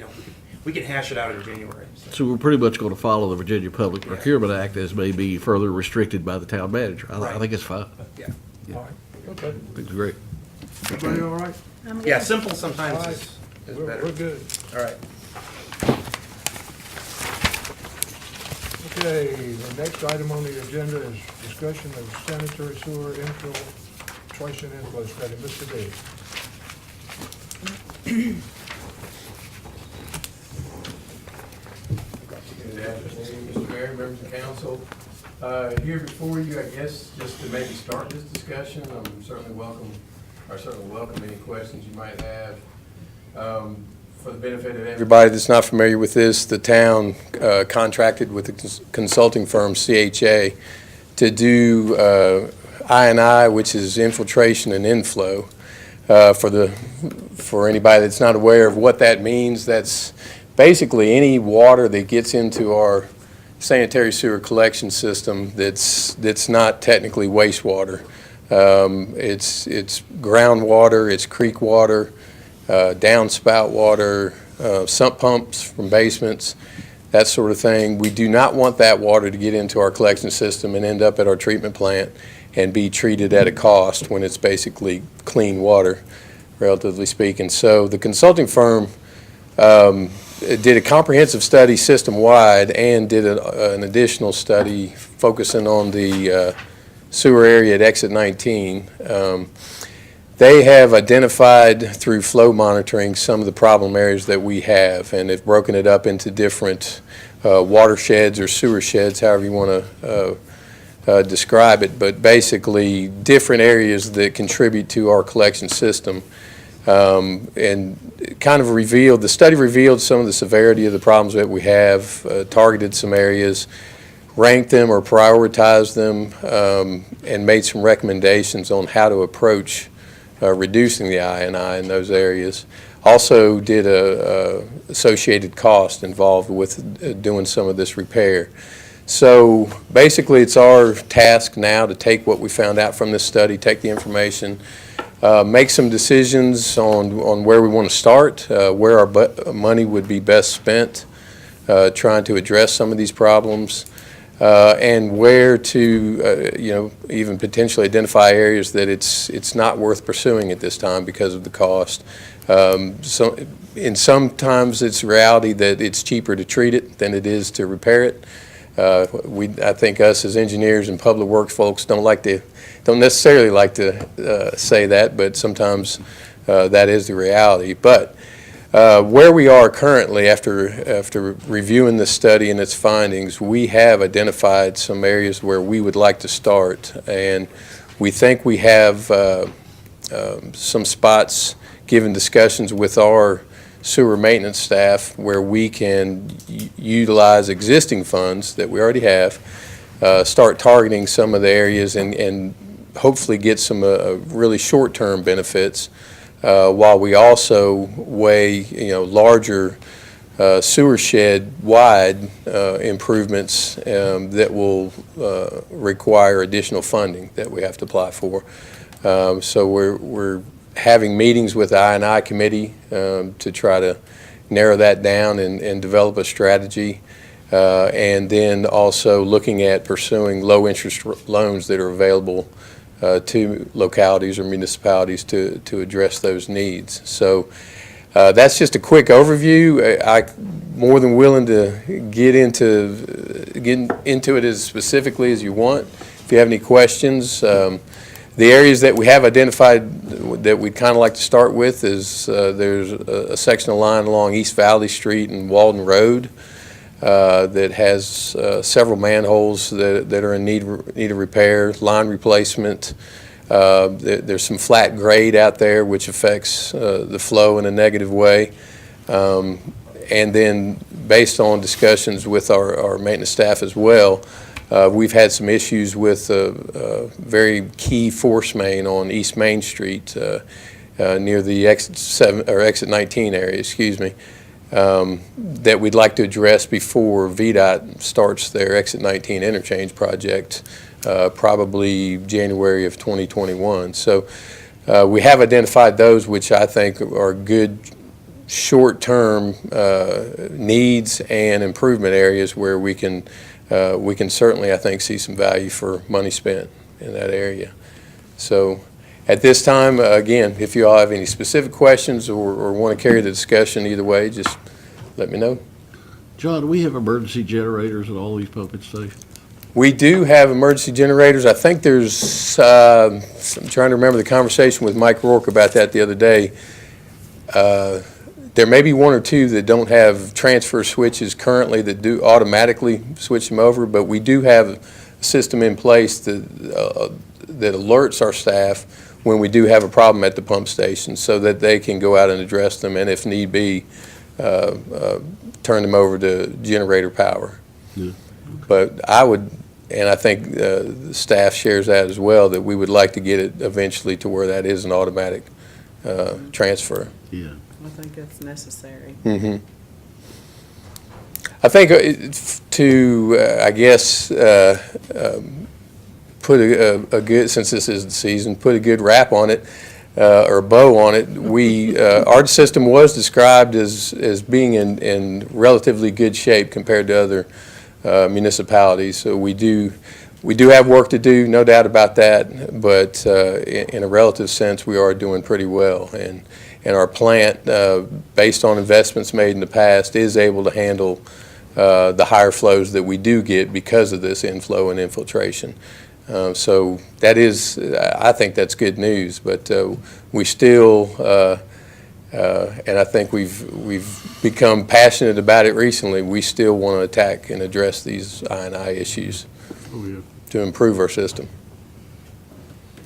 we can hash it out in January. So we're pretty much going to follow the Virginia Public Procurement Act as may be further restricted by the town manager. I think it's fine. Yeah. All right, okay. I think it's great. Everybody all right? I'm Yeah, good. simple All sometimes right. is We're better. good. All right. Okay, the next item on the agenda is discussion of sanitary sewer infiltration inflow study. Mr. Davis. Good afternoon, Mr. Mayor, members of council. Here before you, I guess, just to maybe start this discussion, I'm certainly welcome any questions you might have. For the benefit of everybody that's not familiar with this, the town contracted with the consulting firm CHA to do I&I, which is infiltration and inflow. For anybody that's not aware of what that means, that's basically any water that gets into our sanitary sewer collection system that's not technically wastewater. It's groundwater, it's creek water, downspout water, sump pumps from basements, that sort of thing. We do not want that water to get into our collection system and end up at our treatment plant and be treated at a cost when it's basically clean water, relatively speaking. So the consulting firm did a comprehensive study system-wide and did an additional study focusing on the sewer area at exit 19. They have identified through flow monitoring some of the problem areas that we have, and have broken it up into different watersheds or sewer sheds, however you want to describe it, but basically different areas that contribute to our collection system. And kind of the study revealed some of the severity of the problems that we have, targeted some areas, ranked them or prioritized them, and made some recommendations on how to approach reducing the I&I in those areas. also did a associated cost involved with doing some of this repair. So basically, it's our task now to take what we found out from this study, take the information, make some decisions on where we want to start, where our money would be best spent, trying to address some of these problems, and where to, even potentially identify areas that it's not worth pursuing at this time because of the cost. Sometimes it's reality that it's cheaper to treat it than it is to repair it. I think us as engineers and public works folks don't necessarily like to say that, but sometimes that is the reality. But where we are currently, after reviewing the study and its findings, we have identified some areas where we would like to start, and we think we have some spots, given discussions with our sewer maintenance staff, where we can utilize existing funds that we already have, start targeting some of the areas and hopefully get some really short-term benefits, while we also weigh, larger sewer shed wide improvements that will require additional funding that we have to apply for. So we're having meetings with the I&I committee to try to narrow that down and develop a strategy, and then also looking at pursuing low interest loans that are available to localities or municipalities to address those needs. So that's just a quick overview. I'm more than willing to get into it as specifically as you want. If you have any questions, the areas that we have identified that we'd kind of like to start with is there's a section of line along East Valley Street and Walden Road that has several manholes that are in need of repair, line replacement. There's some flat grade out there which affects the flow in a negative way. And then based on discussions with our maintenance staff as well, we've had some issues with a very key force main on East Main Street near the exit 19 area, that we'd like to address before VDOT starts their exit 19 interchange project, probably January of 2021. So we have identified those which I think are good short-term needs and improvement areas where we can certainly, I think, see some value for money spent in that area. So at this time, again, if you all have any specific questions or want to carry the discussion either way, just let me know. John, do we have emergency generators at all these pumping stations? We do have emergency generators. I think there's, I'm trying to remember the conversation with Mike Rourke about that the other day. There may be one or two that don't have transfer switches currently that do automatically switch them over, but we do have a system in place that alerts our staff when we do have a problem at the pump station so that they can go out and address them and, if need be, turn them over to generator power. Yeah. Okay. But I would, and I think the staff shares that as well, that we would like to get it eventually to where that is an automatic transfer. Yeah. I think that's necessary. Mm-hmm. I think I guess, put a good, since this is the season, put a good wrap on it, or bow on it. Our system was described as being in relatively good shape compared to other municipalities. So we do have work to do, no doubt about that, but in a relative sense, we are doing pretty well. And our plant, based on investments made in the past, is able to handle the higher flows that we do get because of this inflow and infiltration. So that is, I think that's good news, but we still, and I think we've become passionate about it recently, we still want to attack and address these I&I issues to improve our system.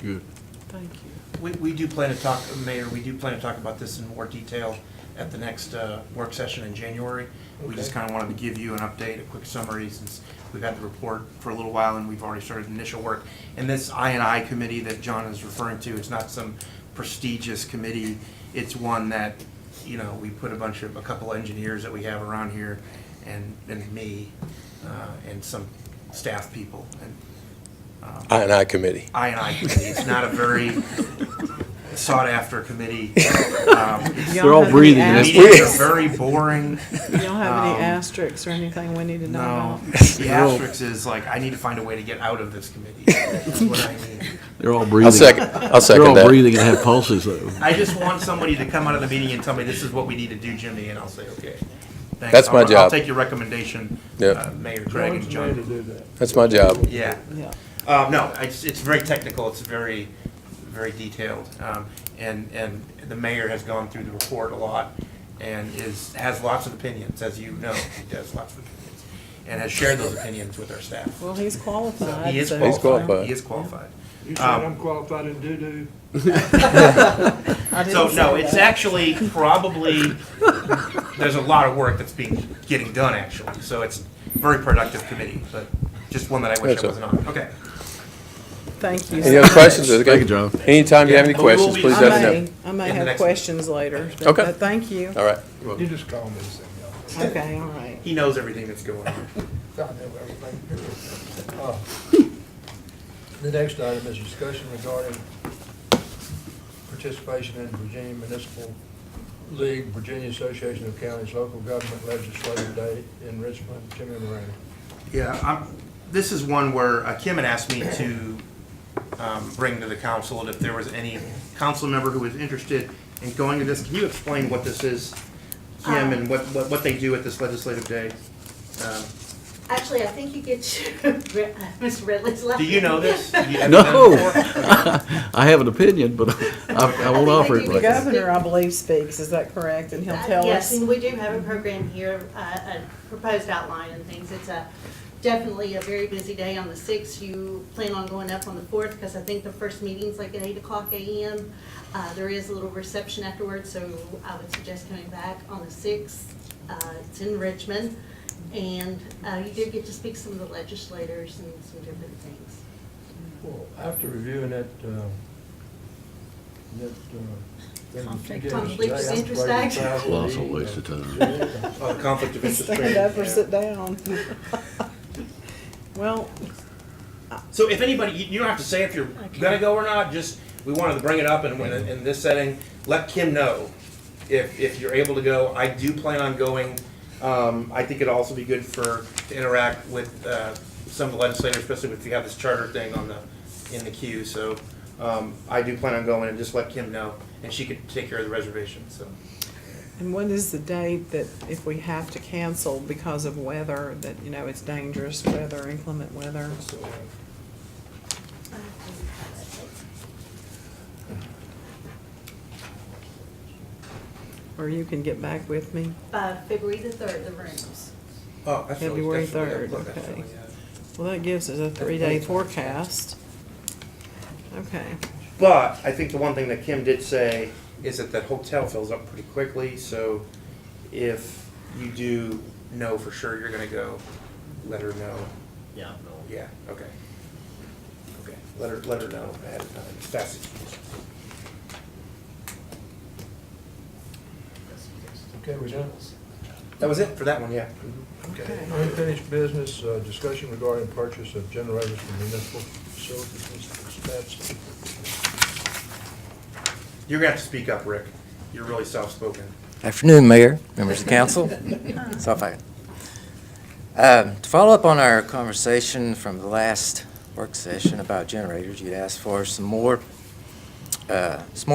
Good. Thank you. We do plan to talk, Mayor, we do plan to talk about this in more detail at the next work session in January. We just kind of wanted to give you an update, a quick summary, since we've had the report for a little while and we've already started initial work. And this I&I committee that John is referring to, it's not some prestigious committee. It's one that you know, we put a couple engineers that we have around here, and me, and some staff people, and I&I committee. I&I committee. It's not a very sought-after committee. They're all breathing. The That's meetings are very boring. You don't have any asterisks or anything we need to know No, about? the asterisk is like, I need to find a way to get out of this committee. That's what I need. They're all breathing. I'll second They're all that. breathing and have pulses, though. I just want somebody to come out of the meeting and tell me, this is what we need to do, Jimmy, and I'll say, okay. Thanks. That's my I'll job. take your recommendation, Yep. Mayor Craig and George John. made to do that. That's my job. Yeah. Yeah. No, it's very technical, it's very, very detailed. And the mayor has gone through the report a lot and has lots of opinions, as you know, he has lots of opinions. And has shared those opinions with our staff. Well, he's qualified. He is so- He's qualified. He is qualified. You said I'm qualified in doo-doo. I didn't So, no, say it's that. actually probably, there's a lot of work that's getting done, actually. So it's a very productive committee, but just one that I wish That's I wasn't on. Okay. Thank you. Any so other much. questions? Thank you, John. Anytime you have any But we will questions, be- please I let me know. I may In the have next questions later. but- Okay. but Thank you. All right. You just call me this thing, Okay, all right. He knows everything that's going on. y'all. I know everything. The next item is discussion regarding participation in Virginia Municipal League, Virginia Association of Counties Local Government Legislative Day in Richmond. Jimmy Moran. Yeah, this is one where Kim had asked me to bring to the council, and if there was any council member who was interested in going to this. Can you explain what this is, Kim, and what they do at this legislative day? Actually, I think you get Mr. Redley's left. Do you know this? Have you done No. it before? I have an opinion, but I won't offer it think The right they now. do. governor, I believe, speaks, is that correct? And he'll tell Yes, us. and we do have a program here, a proposed outline and things. It's definitely a very busy day on the 6th. You plan on going up on the 4th, because I think the first meeting's like at 8:00 a.m. There is a little reception afterwards, so I would suggest coming back on the 6th. It's in Richmond, and you do get to speak to some of the legislators and some different things. Well, after reviewing that Conflict of interest act. Colossal waste of time. Conflict of interest Stand training. up or yeah. sit down. Well, So if anybody, you don't have to say if you're gonna go or not, just, we wanted to bring it up and in this setting, let Kim know if you're able to go. I do plan on going. I think it'd also be good to interact with some of the legislators, especially if you have this charter thing in the queue. So I do plan on going, and just let Kim know, and she could take care of the reservation, so. and what is the date that if we have to cancel because of weather, that, you know, it's dangerous weather, inclement weather? Or you can get back with me? February the 3rd, the rooms. Oh, that's February 3rd, okay. Well, that gives us a 3-day forecast. Okay. But I think the one thing that Kim did say is that hotel fills up pretty quickly, so if you do know for sure you're gonna go, let her know. Yeah, no. Yeah, okay. Okay, let her know ahead of time, as fast as you can. Okay, we done? That was it for that one, yeah. Okay. Unfinished business, discussion regarding purchase of generators for municipal facilities. Mr. You're gonna have to speak up, Rick. You're really soft-spoken. Afternoon, Mayor, members of the council. So if I- To follow up on our conversation from the last work session about generators, you'd asked for some more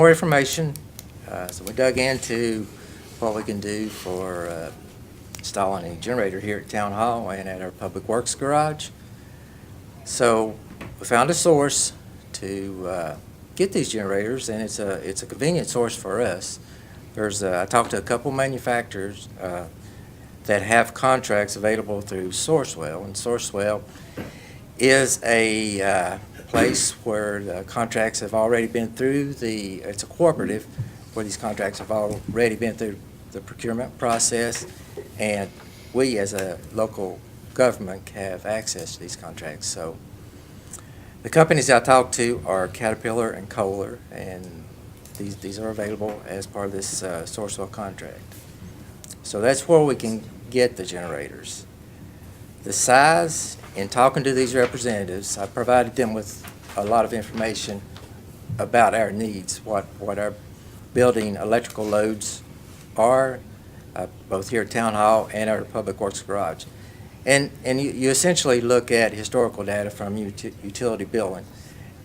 information. So we dug into what we can do for installing a generator here at Town Hall and at our Public Works garage. So we found a source to get these generators, and it's a convenient source for us. I talked to a couple manufacturers that have contracts available through Sourcewell, and Sourcewell is a place where the contracts have already been through it's a cooperative where these contracts have already been through the procurement process, and we as a local government have access to these contracts. So the companies I talked to are Caterpillar and Kohler, and these are available as part of this Sourcewell contract. So that's where we can get the generators. The size, in talking to these representatives, I provided them with a lot of information about our needs, what our building electrical loads are, both here at Town Hall and our Public Works Garage. And you essentially look at historical data from utility billing,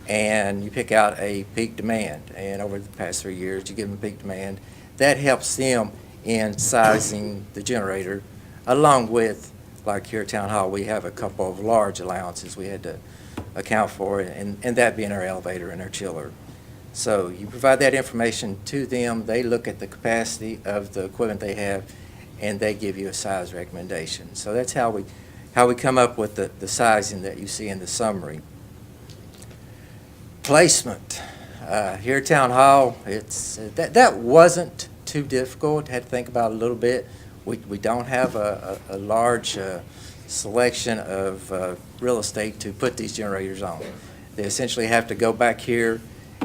and you pick out a peak demand, and over the past 3 years, you give them a peak demand. That helps them in sizing the generator, along with, like here at Town Hall, we have a couple of large allowances we had to account for, and that being our elevator and our chiller. So you provide that information to them, they look at the capacity of the equipment they have, and they give you a size recommendation. So that's how we come up with the sizing that you see in the summary. Placement. Here at Town Hall, that wasn't too difficult. Had to think about it a little bit. We don't have a large selection of real estate to put these generators on. They essentially have to go back here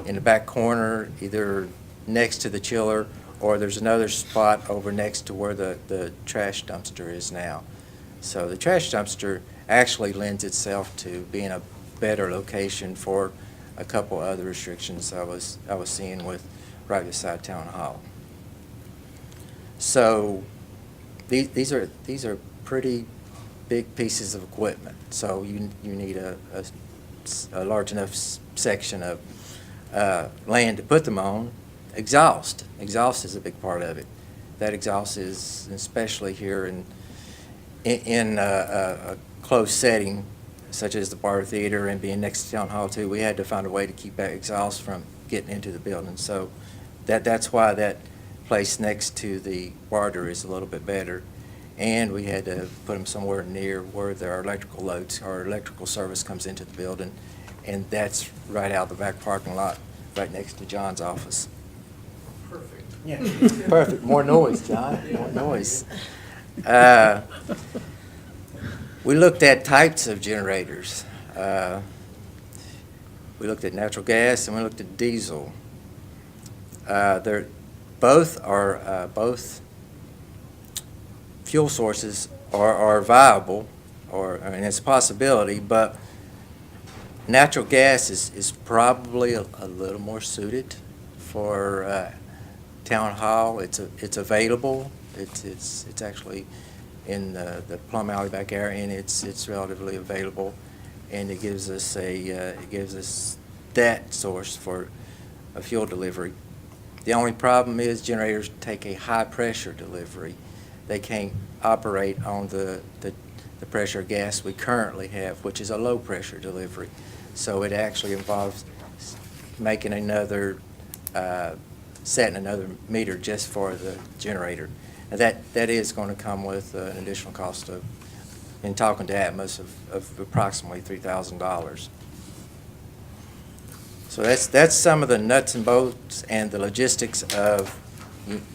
in the back corner, either next to the chiller, or there's another spot over next to where the trash dumpster is now. So the trash dumpster actually lends itself to being a better location for a couple other restrictions I was seeing with right beside Town Hall. So these are pretty big pieces of equipment. So you need a large enough section of land to put them on. Exhaust is a big part of it. That exhaust is, especially here in a closed setting, such as the bar theater and being next to Town Hall too, we had to find a way to keep that exhaust from getting into the building. So that's why that place next to the barter is a little bit better. And we had to put them somewhere near where their electrical loads, our electrical service comes into the building, and that's right out the back parking lot, right next to John's office. Perfect. Yeah. Perfect. More noise, John. More noise. We looked at types of generators. We looked at natural gas and we looked at diesel. Both fuel sources are viable, it's a possibility, but natural gas is probably a little more suited for Town Hall. It's available. It's actually in the Plum Alley back area, and it's relatively available, and it gives us that source for a fuel delivery. The only problem is generators take a high pressure delivery. They can't operate on the pressure gas we currently have, which is a low pressure delivery. So it actually involves making setting another meter just for the generator. Now that is going to come with an additional cost of, in talking to Atmos, of approximately $3,000. So that's some of the nuts and bolts and the logistics of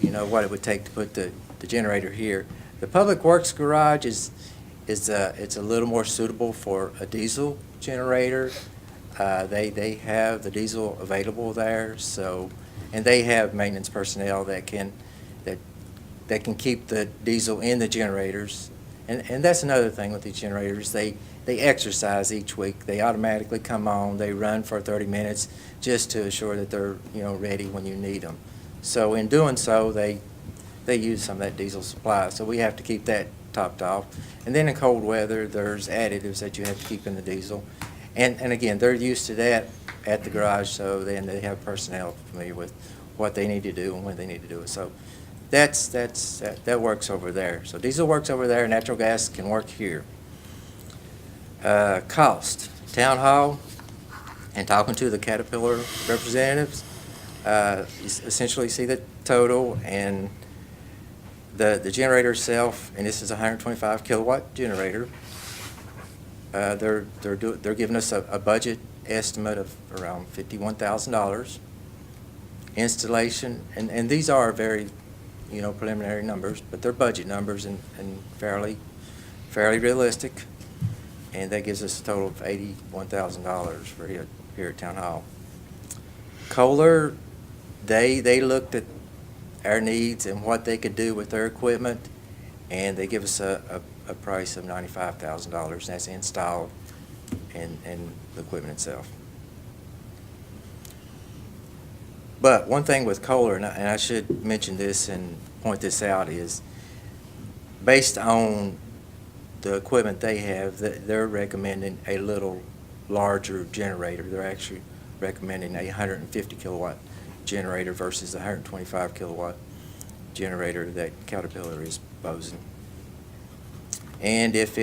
what it would take to put the generator here. The Public Works Garage it's a little more suitable for a diesel generator. They have the diesel available there, and they have maintenance personnel that can keep the diesel in the generators. And that's another thing with these generators. They exercise each week. They automatically come on. They run for 30 minutes just to assure that they're ready when you need them. So in doing so, they use some of that diesel supply. So we have to keep that topped off. And then in cold weather, there's additives that you have to keep in the diesel. And again, they're used to that at the garage, so then they have personnel familiar with what they need to do and when they need to do it. So that works over there. So diesel works over there, natural gas can work here. Cost. Town Hall, and talking to the Caterpillar representatives, you essentially see the total, and the generator itself, and this is a 125 kilowatt generator. They're giving us a budget estimate of around $51,000. Installation, and these are very preliminary numbers, but they're budget numbers and fairly realistic, and that gives us a total of $81,000 for here at Town Hall. Kohler they looked at our needs and what they could do with their equipment, and they give us a price of $95,000. That's installed and the equipment itself. But one thing with Kohler, and I should mention this and point this out, is based on the equipment they have, they're recommending a little larger generator. They're actually recommending a 150 kilowatt generator versus the 125 kilowatt generator that Caterpillar is proposing. And if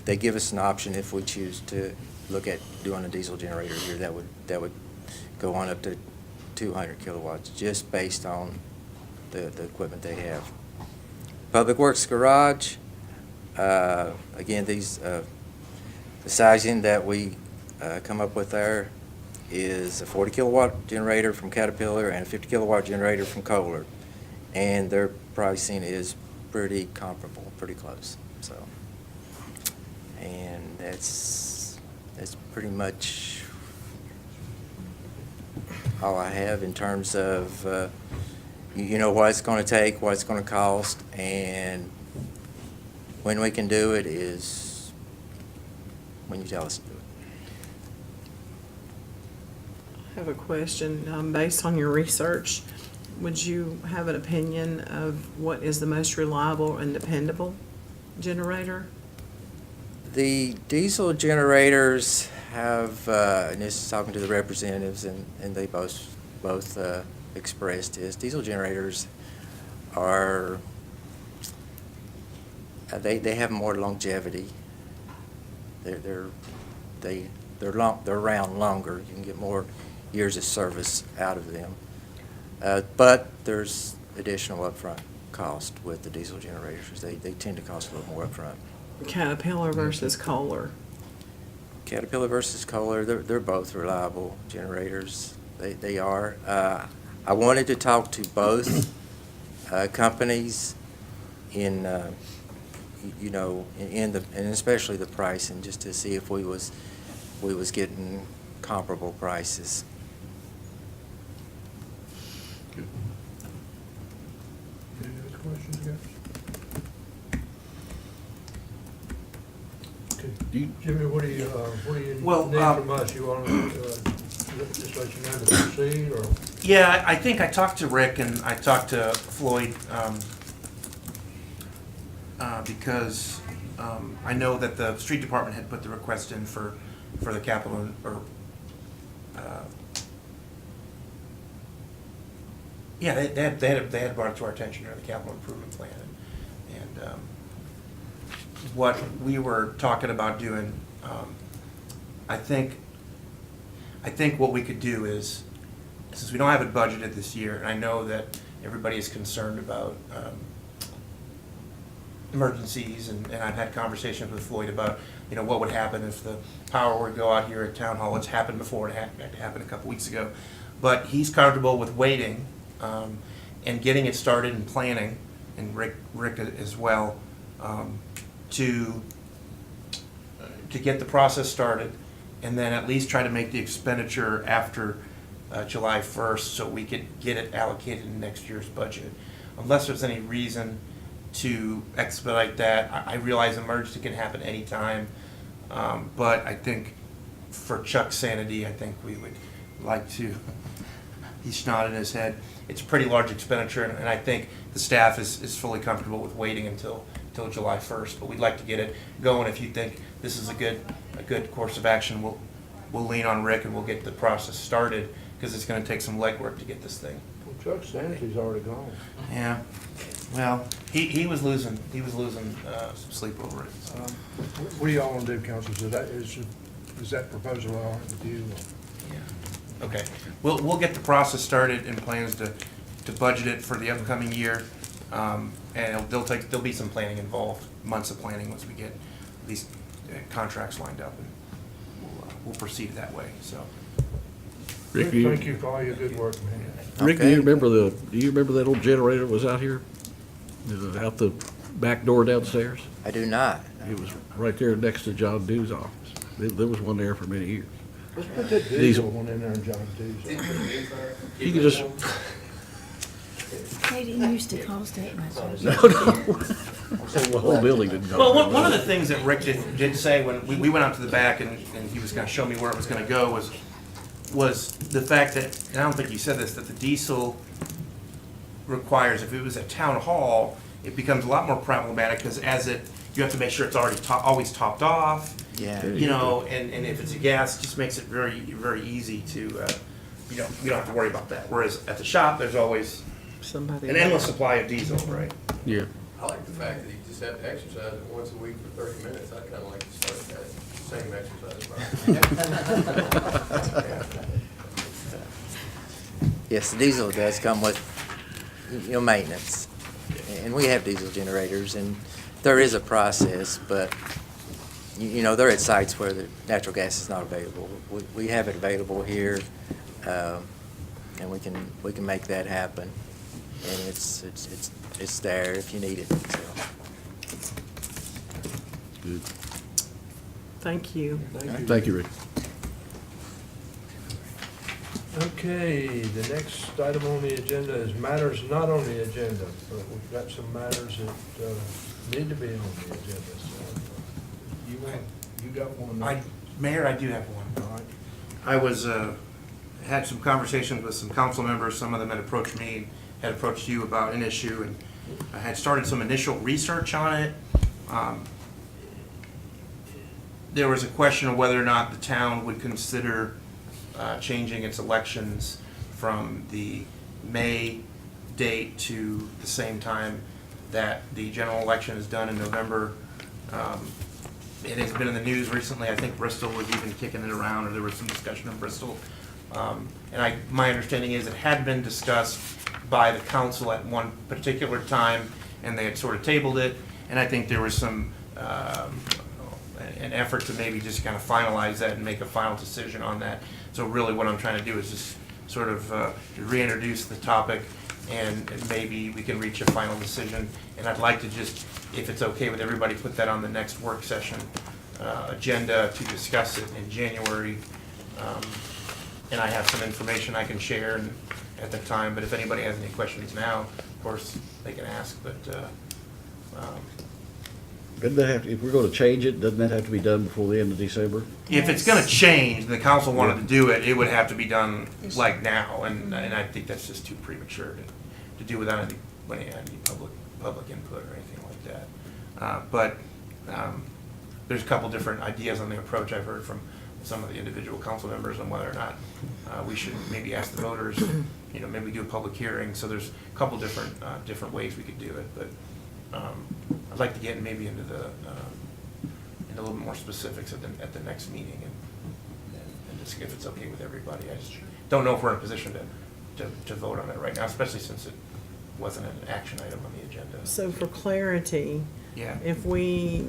they give us an option, if we choose to look at doing a diesel generator here, that would go on up to 200 kilowatts, just based on the equipment they have. Public Works Garage, again, the sizing that we come up with there is a 40 kilowatt generator from Caterpillar and a 50 kilowatt generator from Kohler. And their pricing is pretty comparable, pretty close, so. And that's pretty much all I have in terms of, what it's going to take, what it's going to cost, and when we can do it is when you tell us to do it. I have a question. Based on your research, would you have an opinion of what is the most reliable and dependable generator? The diesel generators have, and this is talking to the representatives, and they both expressed this, diesel generators are, they have more longevity. They're around longer. You can get more years of service out of them. But there's additional upfront cost with the diesel generators. They tend to cost a little more upfront. Caterpillar versus Kohler. Caterpillar versus Kohler, they're both reliable generators. They are. I wanted to talk to both companies in and especially the pricing, just to see if we was getting comparable prices. Any other questions, guys? Okay. Jimmy, what do you Well, need from us? You want to just let you know to proceed, or? Yeah, I think I talked to Rick and I talked to Floyd, because I know that the street department had put the request in for the capital, or yeah, they had brought it to our attention during the capital improvement plan, and what we were talking about doing, I think what we could do is, since we don't have it budgeted this year, and I know that everybody is concerned about emergencies, and I've had conversations with Floyd about, what would happen if the power were to go out here at Town Hall. It's happened before, it happened a couple weeks ago. But he's comfortable with waiting and getting it started and planning, and Rick as well, to get the process started, and then at least try to make the expenditure after July 1st, so we could get it allocated in next year's budget. Unless there's any reason to expedite that. I realize emergency can happen anytime, but I think for Chuck's sanity, I think we would like to, he's nodding his head. It's a pretty large expenditure, and I think the staff is fully comfortable with waiting until July 1st, but we'd like to get it going. If you think this is a good course of action, we'll lean on Rick and we'll get the process started, because it's going to take some legwork to get this thing. Well, Chuck's sanity's already gone. Yeah. Well, he was losing some sleep over it. So. What do y'all want to do, council? Is that proposal all right with you? Yeah. Okay. We'll get the process started and plans to budget it for the upcoming year, and there'll be some planning involved, months of planning once we get these contracts lined up, and we'll proceed that way. So. Rick, Thank you for all your good work, man. Rick, Okay. do you remember that old generator that was out here? Out the back door downstairs? I do not. It was right there next to John Dew's office. There was one there for many years. Let's put that diesel one in there, John, diesel. You can just, They didn't used to cost that much. the whole building didn't go. Well, one of the things that Rick did say when we went out to the back and he was gonna show me where it was gonna go was the fact that, and I don't think you said this, that the diesel requires, if it was at town hall, it becomes a lot more problematic, because you have to make sure it's already always topped off. Yeah. You know, and if it's a gas, it just makes it very, very easy to, you don't have to worry about that. Whereas at the shop, there's always Somebody. an endless supply of diesel, right? Yeah. I like the fact that you just have to exercise it once a week for 30 minutes. I'd kind of like to start that same exercise. Yes, the diesel does come with, maintenance. And we have diesel generators, and there is a process, but, they're at sites where the natural gas is not available. We have it available here, and we can make that happen. And it's there if you need it, so. Good. Thank you. Thank you, Rick. Okay, the next item on the agenda is matters not on the agenda, but we've got some matters that need to be on the agenda. So, you got one? Mayor, I do have one. All right. I had some conversations with some council members. Some of them had approached me, had approached you about an issue, and I had started some initial research on it. There was a question of whether or not the town would consider changing its elections from the May date to the same time that the general election is done in November. It has been in the news recently. I think Bristol was even kicking it around, or there was some discussion of Bristol. My understanding is it had been discussed by the council at one particular time, and they had sort of tabled it. And I think there was some an effort to maybe just kind of finalize that and make a final decision on that. So really what I'm trying to do is just sort of reintroduce the topic, and maybe we can reach a final decision. And I'd like to just, if it's okay with everybody, put that on the next work session agenda to discuss it in January. And I have some information I can share at the time, but if anybody has any questions now, of course, they can ask, but Doesn't that have, if we're gonna change it, doesn't that have to be done before the end of December? if it's gonna change, and the council wanted to do it, it would have to be done like now, and I think that's just too premature to do without any public input or anything like that. But there's a couple different ideas on the approach I've heard from some of the individual council members on whether or not we should maybe ask the voters, maybe do a public hearing. So there's a couple different ways we could do it, but I'd like to get maybe into a little bit more specifics at the next meeting, and just if it's okay with everybody. I just don't know if we're in a position to vote on it right now, especially since it wasn't an action item on the agenda. So for clarity, Yeah. if we're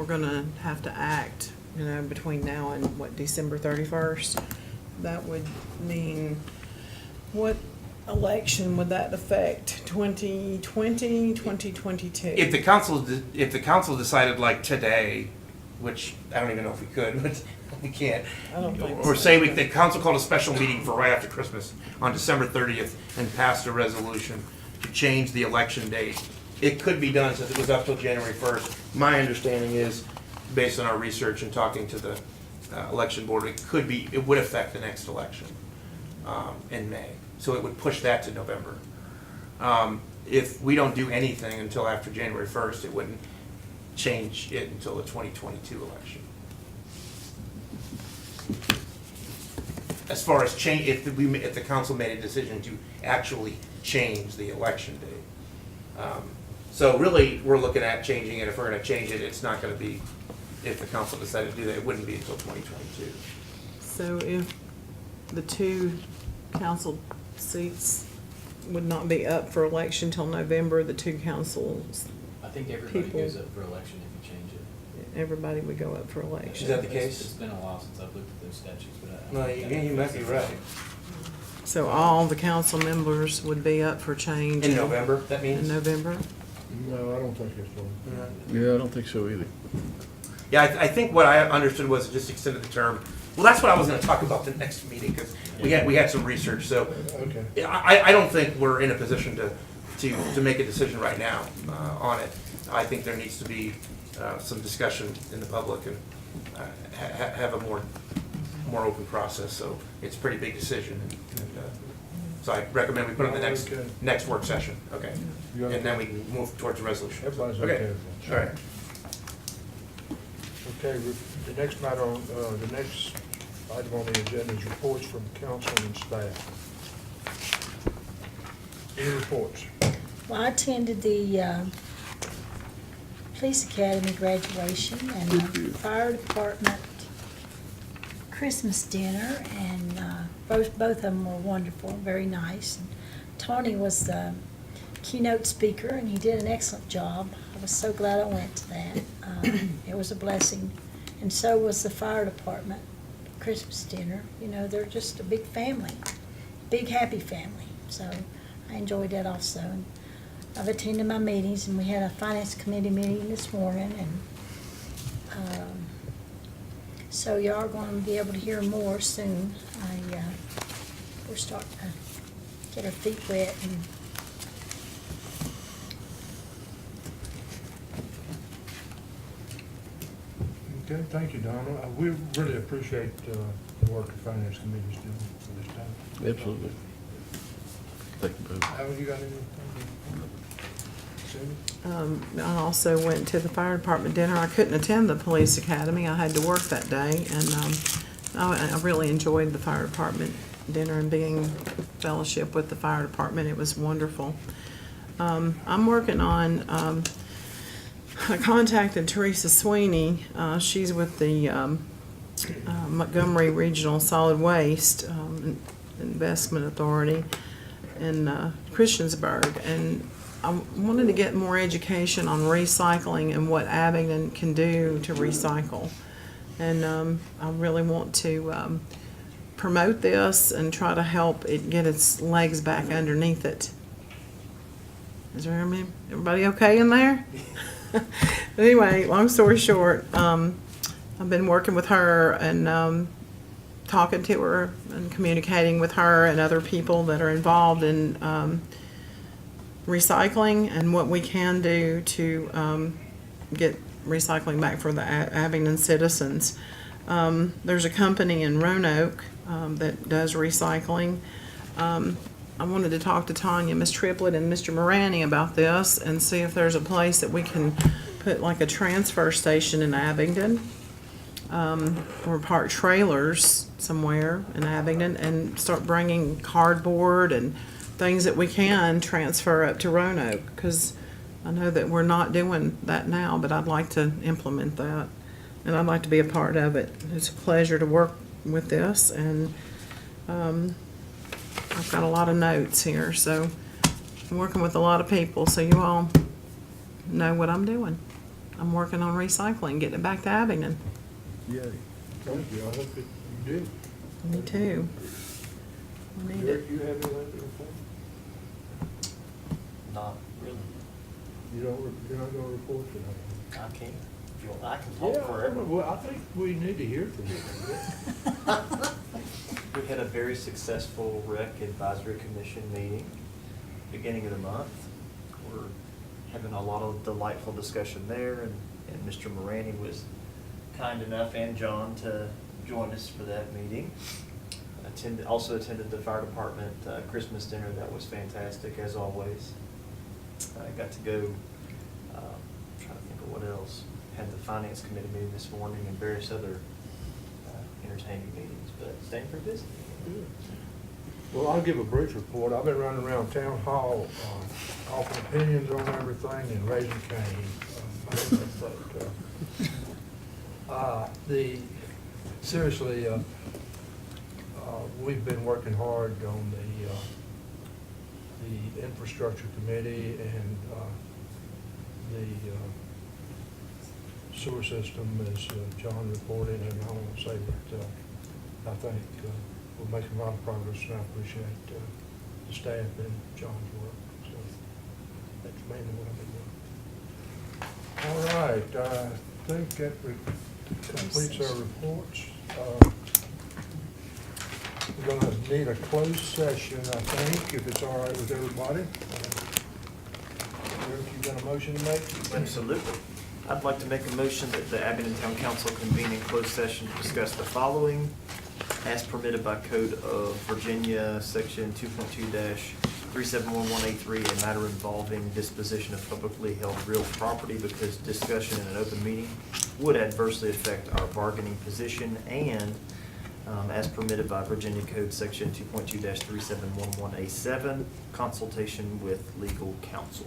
gonna have to act, between now and December 31st, that would mean, what election would that affect? 2020, 2022? If the council decided like today, which I don't even know if we could, but we can't. I don't think Or so. say the council called a special meeting for right after Christmas on December 30th and passed a resolution to change the election date. It could be done since it was up till January 1st. My understanding is, based on our research and talking to the election board, it would affect the next election in May. So it would push that to November. If we don't do anything until after January 1st, it wouldn't change it until the 2022 election. As far as change, if the council made a decision to actually change the election date. So really, we're looking at changing it. If we're gonna change it, it's not gonna be, if the council decided to do that, it wouldn't be until 2022. So if the two council seats would not be up for election till November, the two councils, I think everybody People- goes up for election if you change it. everybody would go up for election. Is that the It's- case? It's been a while since I've looked at those statutes, but I. No, you might be right. So all the council members would be up for change? In November, that means? In November? No, I don't think it's one. Yeah, I don't think so either. Yeah, I think what I understood was it just extended the term Well, that's what I was gonna talk about the next meeting, because we had some research, so Okay. I don't think we're in a position to make a decision right now on it. I think there needs to be some discussion in the public and have a more open process, so it's a pretty big decision. And so I recommend we put it on the Okay. next work session, okay? You And then okay? we can move towards a resolution. Everybody's okay with that? All right. Okay, the next matter on, the next item on the agenda is reports from council and staff. Any reports? Well, I attended the Police Academy graduation and the Fire Department Christmas dinner, and both of them were wonderful, very nice. And Tony was the keynote speaker, and he did an excellent job. I was so glad I went to that. It was a blessing, and so was the Fire Department Christmas dinner. You know, they're just a big family, big happy family, so I enjoyed that also. And I've attended my meetings, and we had a finance committee meeting this morning, and so you are going to be able to hear more soon. We're starting to get our feet wet, and Okay, thank you, Donna. We really appreciate the work the finance committee is doing for this time. Absolutely. Thank you, Bob. Haven't you got anything? Cindy? I also went to the fire department dinner. I couldn't attend the police academy. I had to work that day, and I really enjoyed the fire department dinner and being fellowship with the fire department. It was wonderful. I'm working on, I contacted Teresa Sweeney. She's with the Montgomery Regional Solid Waste Investment Authority in Christiansburg, and I wanted to get more education on recycling and what Abingdon can do to recycle. And I really want to promote this and try to help it get its legs back underneath it. Is there everybody okay in there? Anyway, long story short, I've been working with her and talking to her and communicating with her and other people that are involved in recycling and what we can do to get recycling back for the Abingdon citizens. There's a company in Roanoke that does recycling. I wanted to talk to Tanya, Ms. Triplett, and Mr. Morani about this and see if there's a place that we can put like a transfer station in Abingdon, or park trailers somewhere in Abingdon and start bringing cardboard and things that we can transfer up to Roanoke, because I know that we're not doing that now, but I'd like to implement that, and I'd like to be a part of it. It's a pleasure to work with this, and I've got a lot of notes here, so I'm working with a lot of people, so you all know what I'm doing. I'm working on recycling, getting it back to Abingdon. Yeah, thank you. I hope that you do. Me too. We need Eric, it. you have anything to report? Not really. You're not gonna report tonight? I can't. If you want, I can talk Yeah, forever. well, I think we need to hear from you. We had a very successful Rec Advisory Commission meeting, beginning of the month. We're having a lot of delightful discussion there, and Mr. Morani was kind enough, and John, to join us for that meeting. Also attended the fire department Christmas dinner. That was fantastic, as always. I got to go, trying to think of what else. Had the finance committee meeting this morning and various other entertaining meetings, but staying pretty busy. Well, I'll give a brief report. I've been running around town hall, offering opinions on everything and raising cane. Seriously, we've been working hard on the infrastructure committee and the sewer system, as John reported, and I want to say that I think we're making a lot of progress, and I appreciate the staff and John's work. So that's mainly what I've been doing. All right, I think that completes our reports. gonna need a closed session, I think, if it's all right with everybody. Eric, you got a motion to make? Absolutely. I'd like to make a motion that the Abingdon Town Council convene in closed session to discuss the following as permitted by Code of Virginia, Section 2.2-3711A3, a matter involving disposition of publicly held real property because discussion in an open meeting would adversely affect our bargaining position, and as permitted by Virginia Code Section 2.2-3711A7, consultation with legal counsel.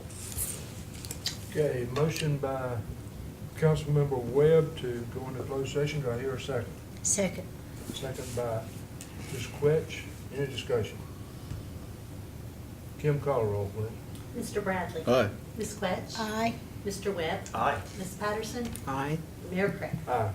Okay, motion by Councilmember Webb to go into closed session. Do I hear a second? Second. Second by Ms. Quetch. Any discussion? Kim, call a roll, please. Mr. Bradley. Aye. Ms. Quetch. Aye. Mr. Webb. Aye. Ms. Patterson. Aye. Mayor Craig. Aye.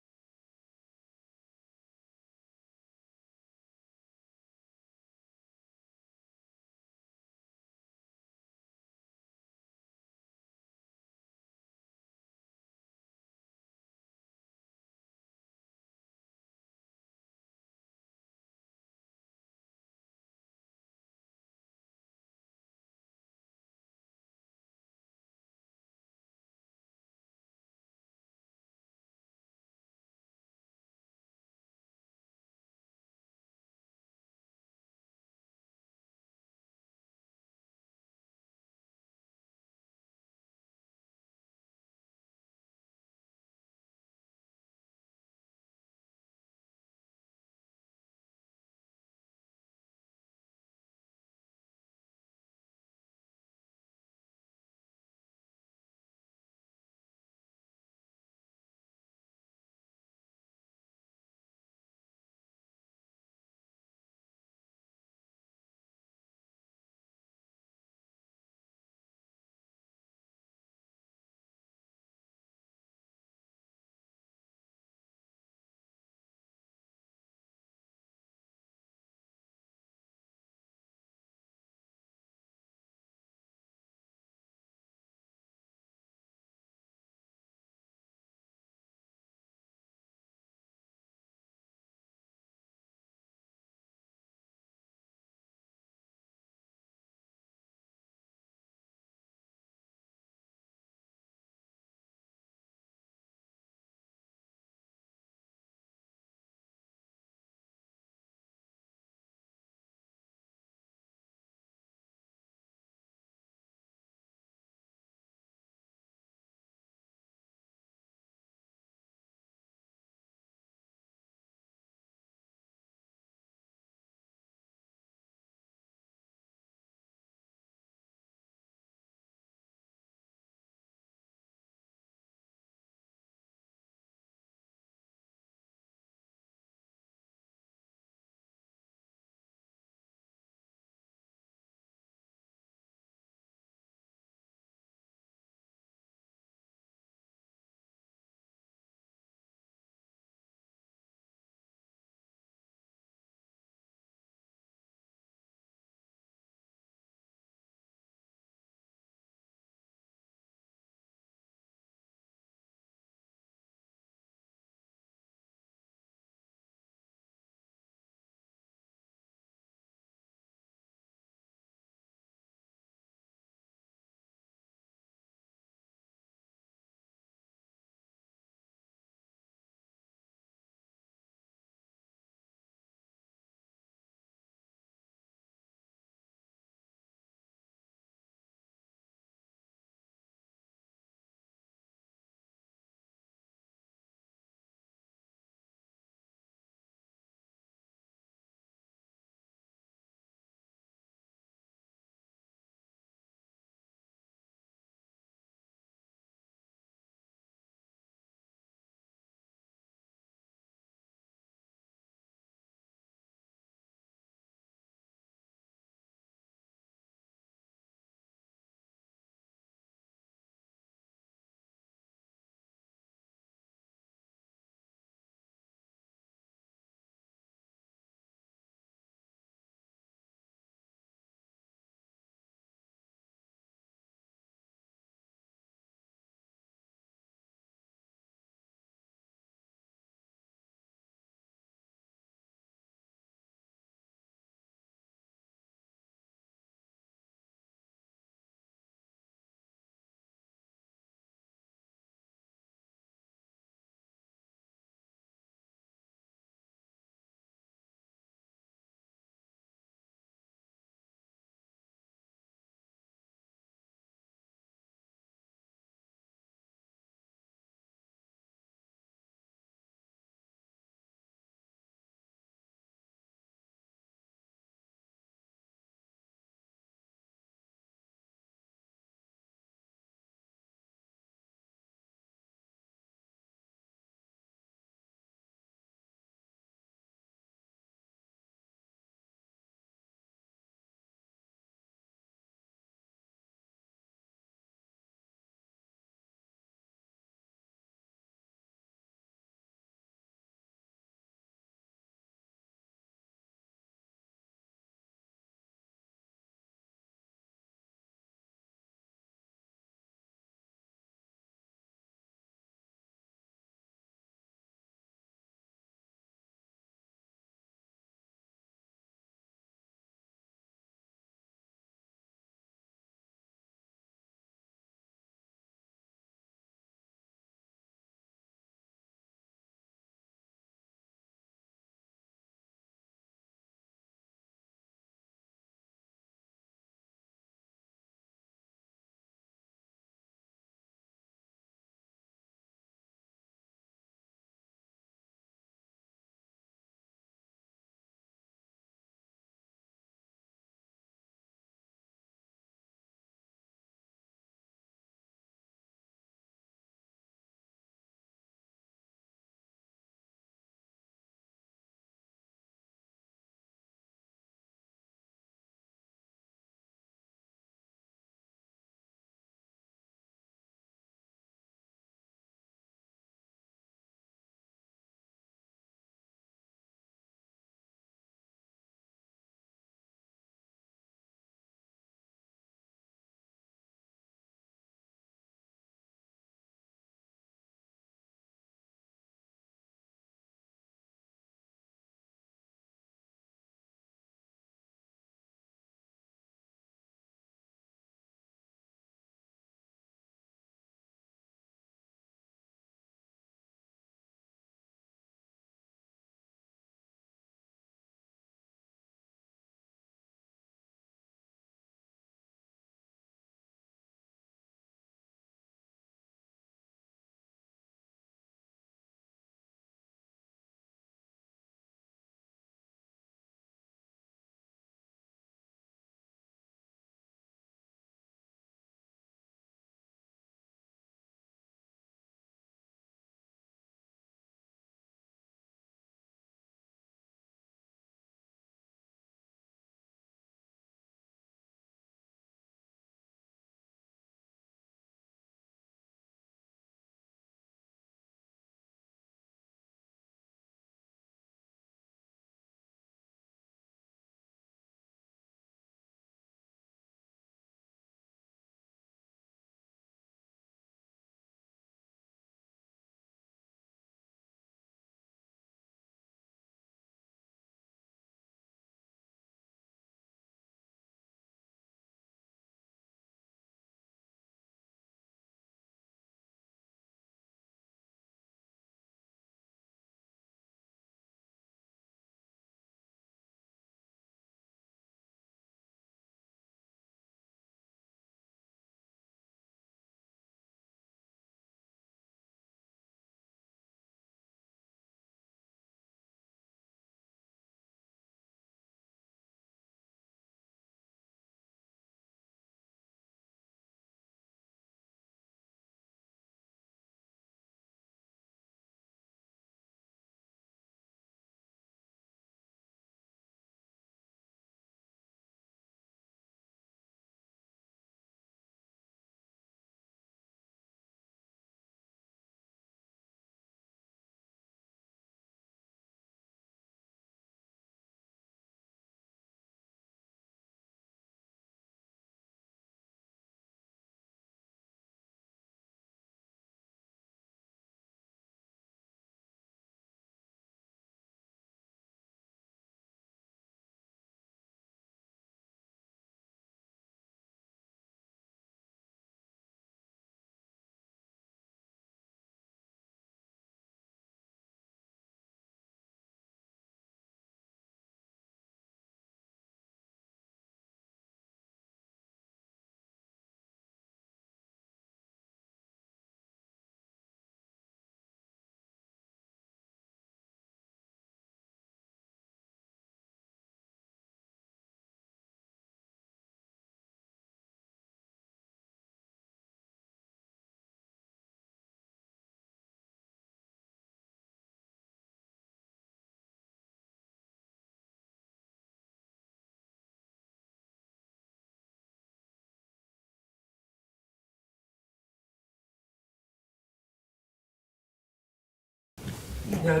Now,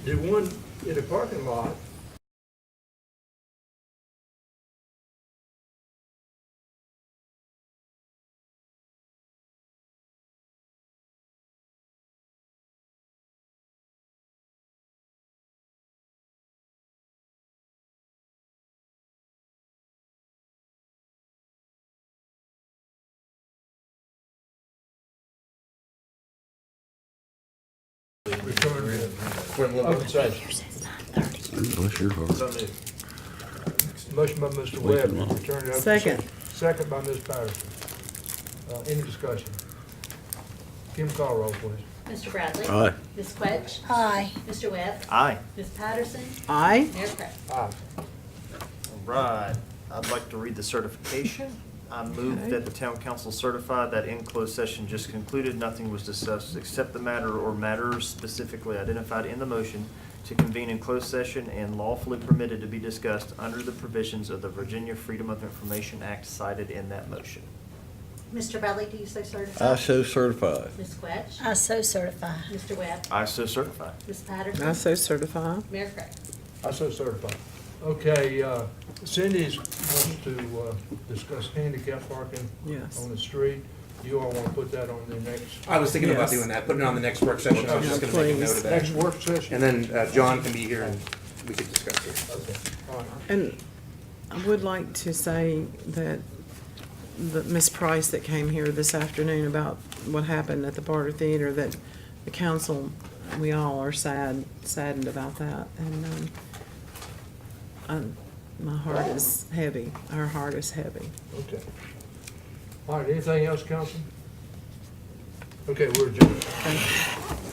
the one in the parking lot, return to open session. Bless your heart. So moved. Motion by Mr. Webb to return to open Second. session. Second by Ms. Patterson. Any discussion? Kim, call roll, please. Mr. Bradley? Aye. Ms. Quetch? Aye. Mr. Webb? Aye. Ms. Patterson? Aye. Mayor Craig? Aye. All right, I'd like to read the certification. I move Okay. that the town council certify that in closed session just concluded, nothing was discussed except the matter or matters specifically identified in the motion to convene in closed session and lawfully permitted to be discussed under the provisions of the Virginia Freedom of Information Act cited in that motion. Mr. Bradley, do you so certify? I so certify. Ms. Quetch? I so certify. Mr. Webb? I so certify. Ms. Patterson? I so certify. Mayor Craig? I so certify. Okay, Cindy's wants to discuss handicap parking Yes. on the street. You all want to put that on the next, I was thinking about Yes. doing that, putting it on the next work session. I was just Yeah, gonna make a note please. of that. next work session? And then John can be here and we could discuss it. Okay, all right. And I would like to say that the Ms. Price that came here this afternoon about what happened at the Barter Theater, that the council, we all are saddened about that. And my heart is heavy. Our heart is heavy. Okay. All right, anything else, council? Okay, we're adjourned. Thank you.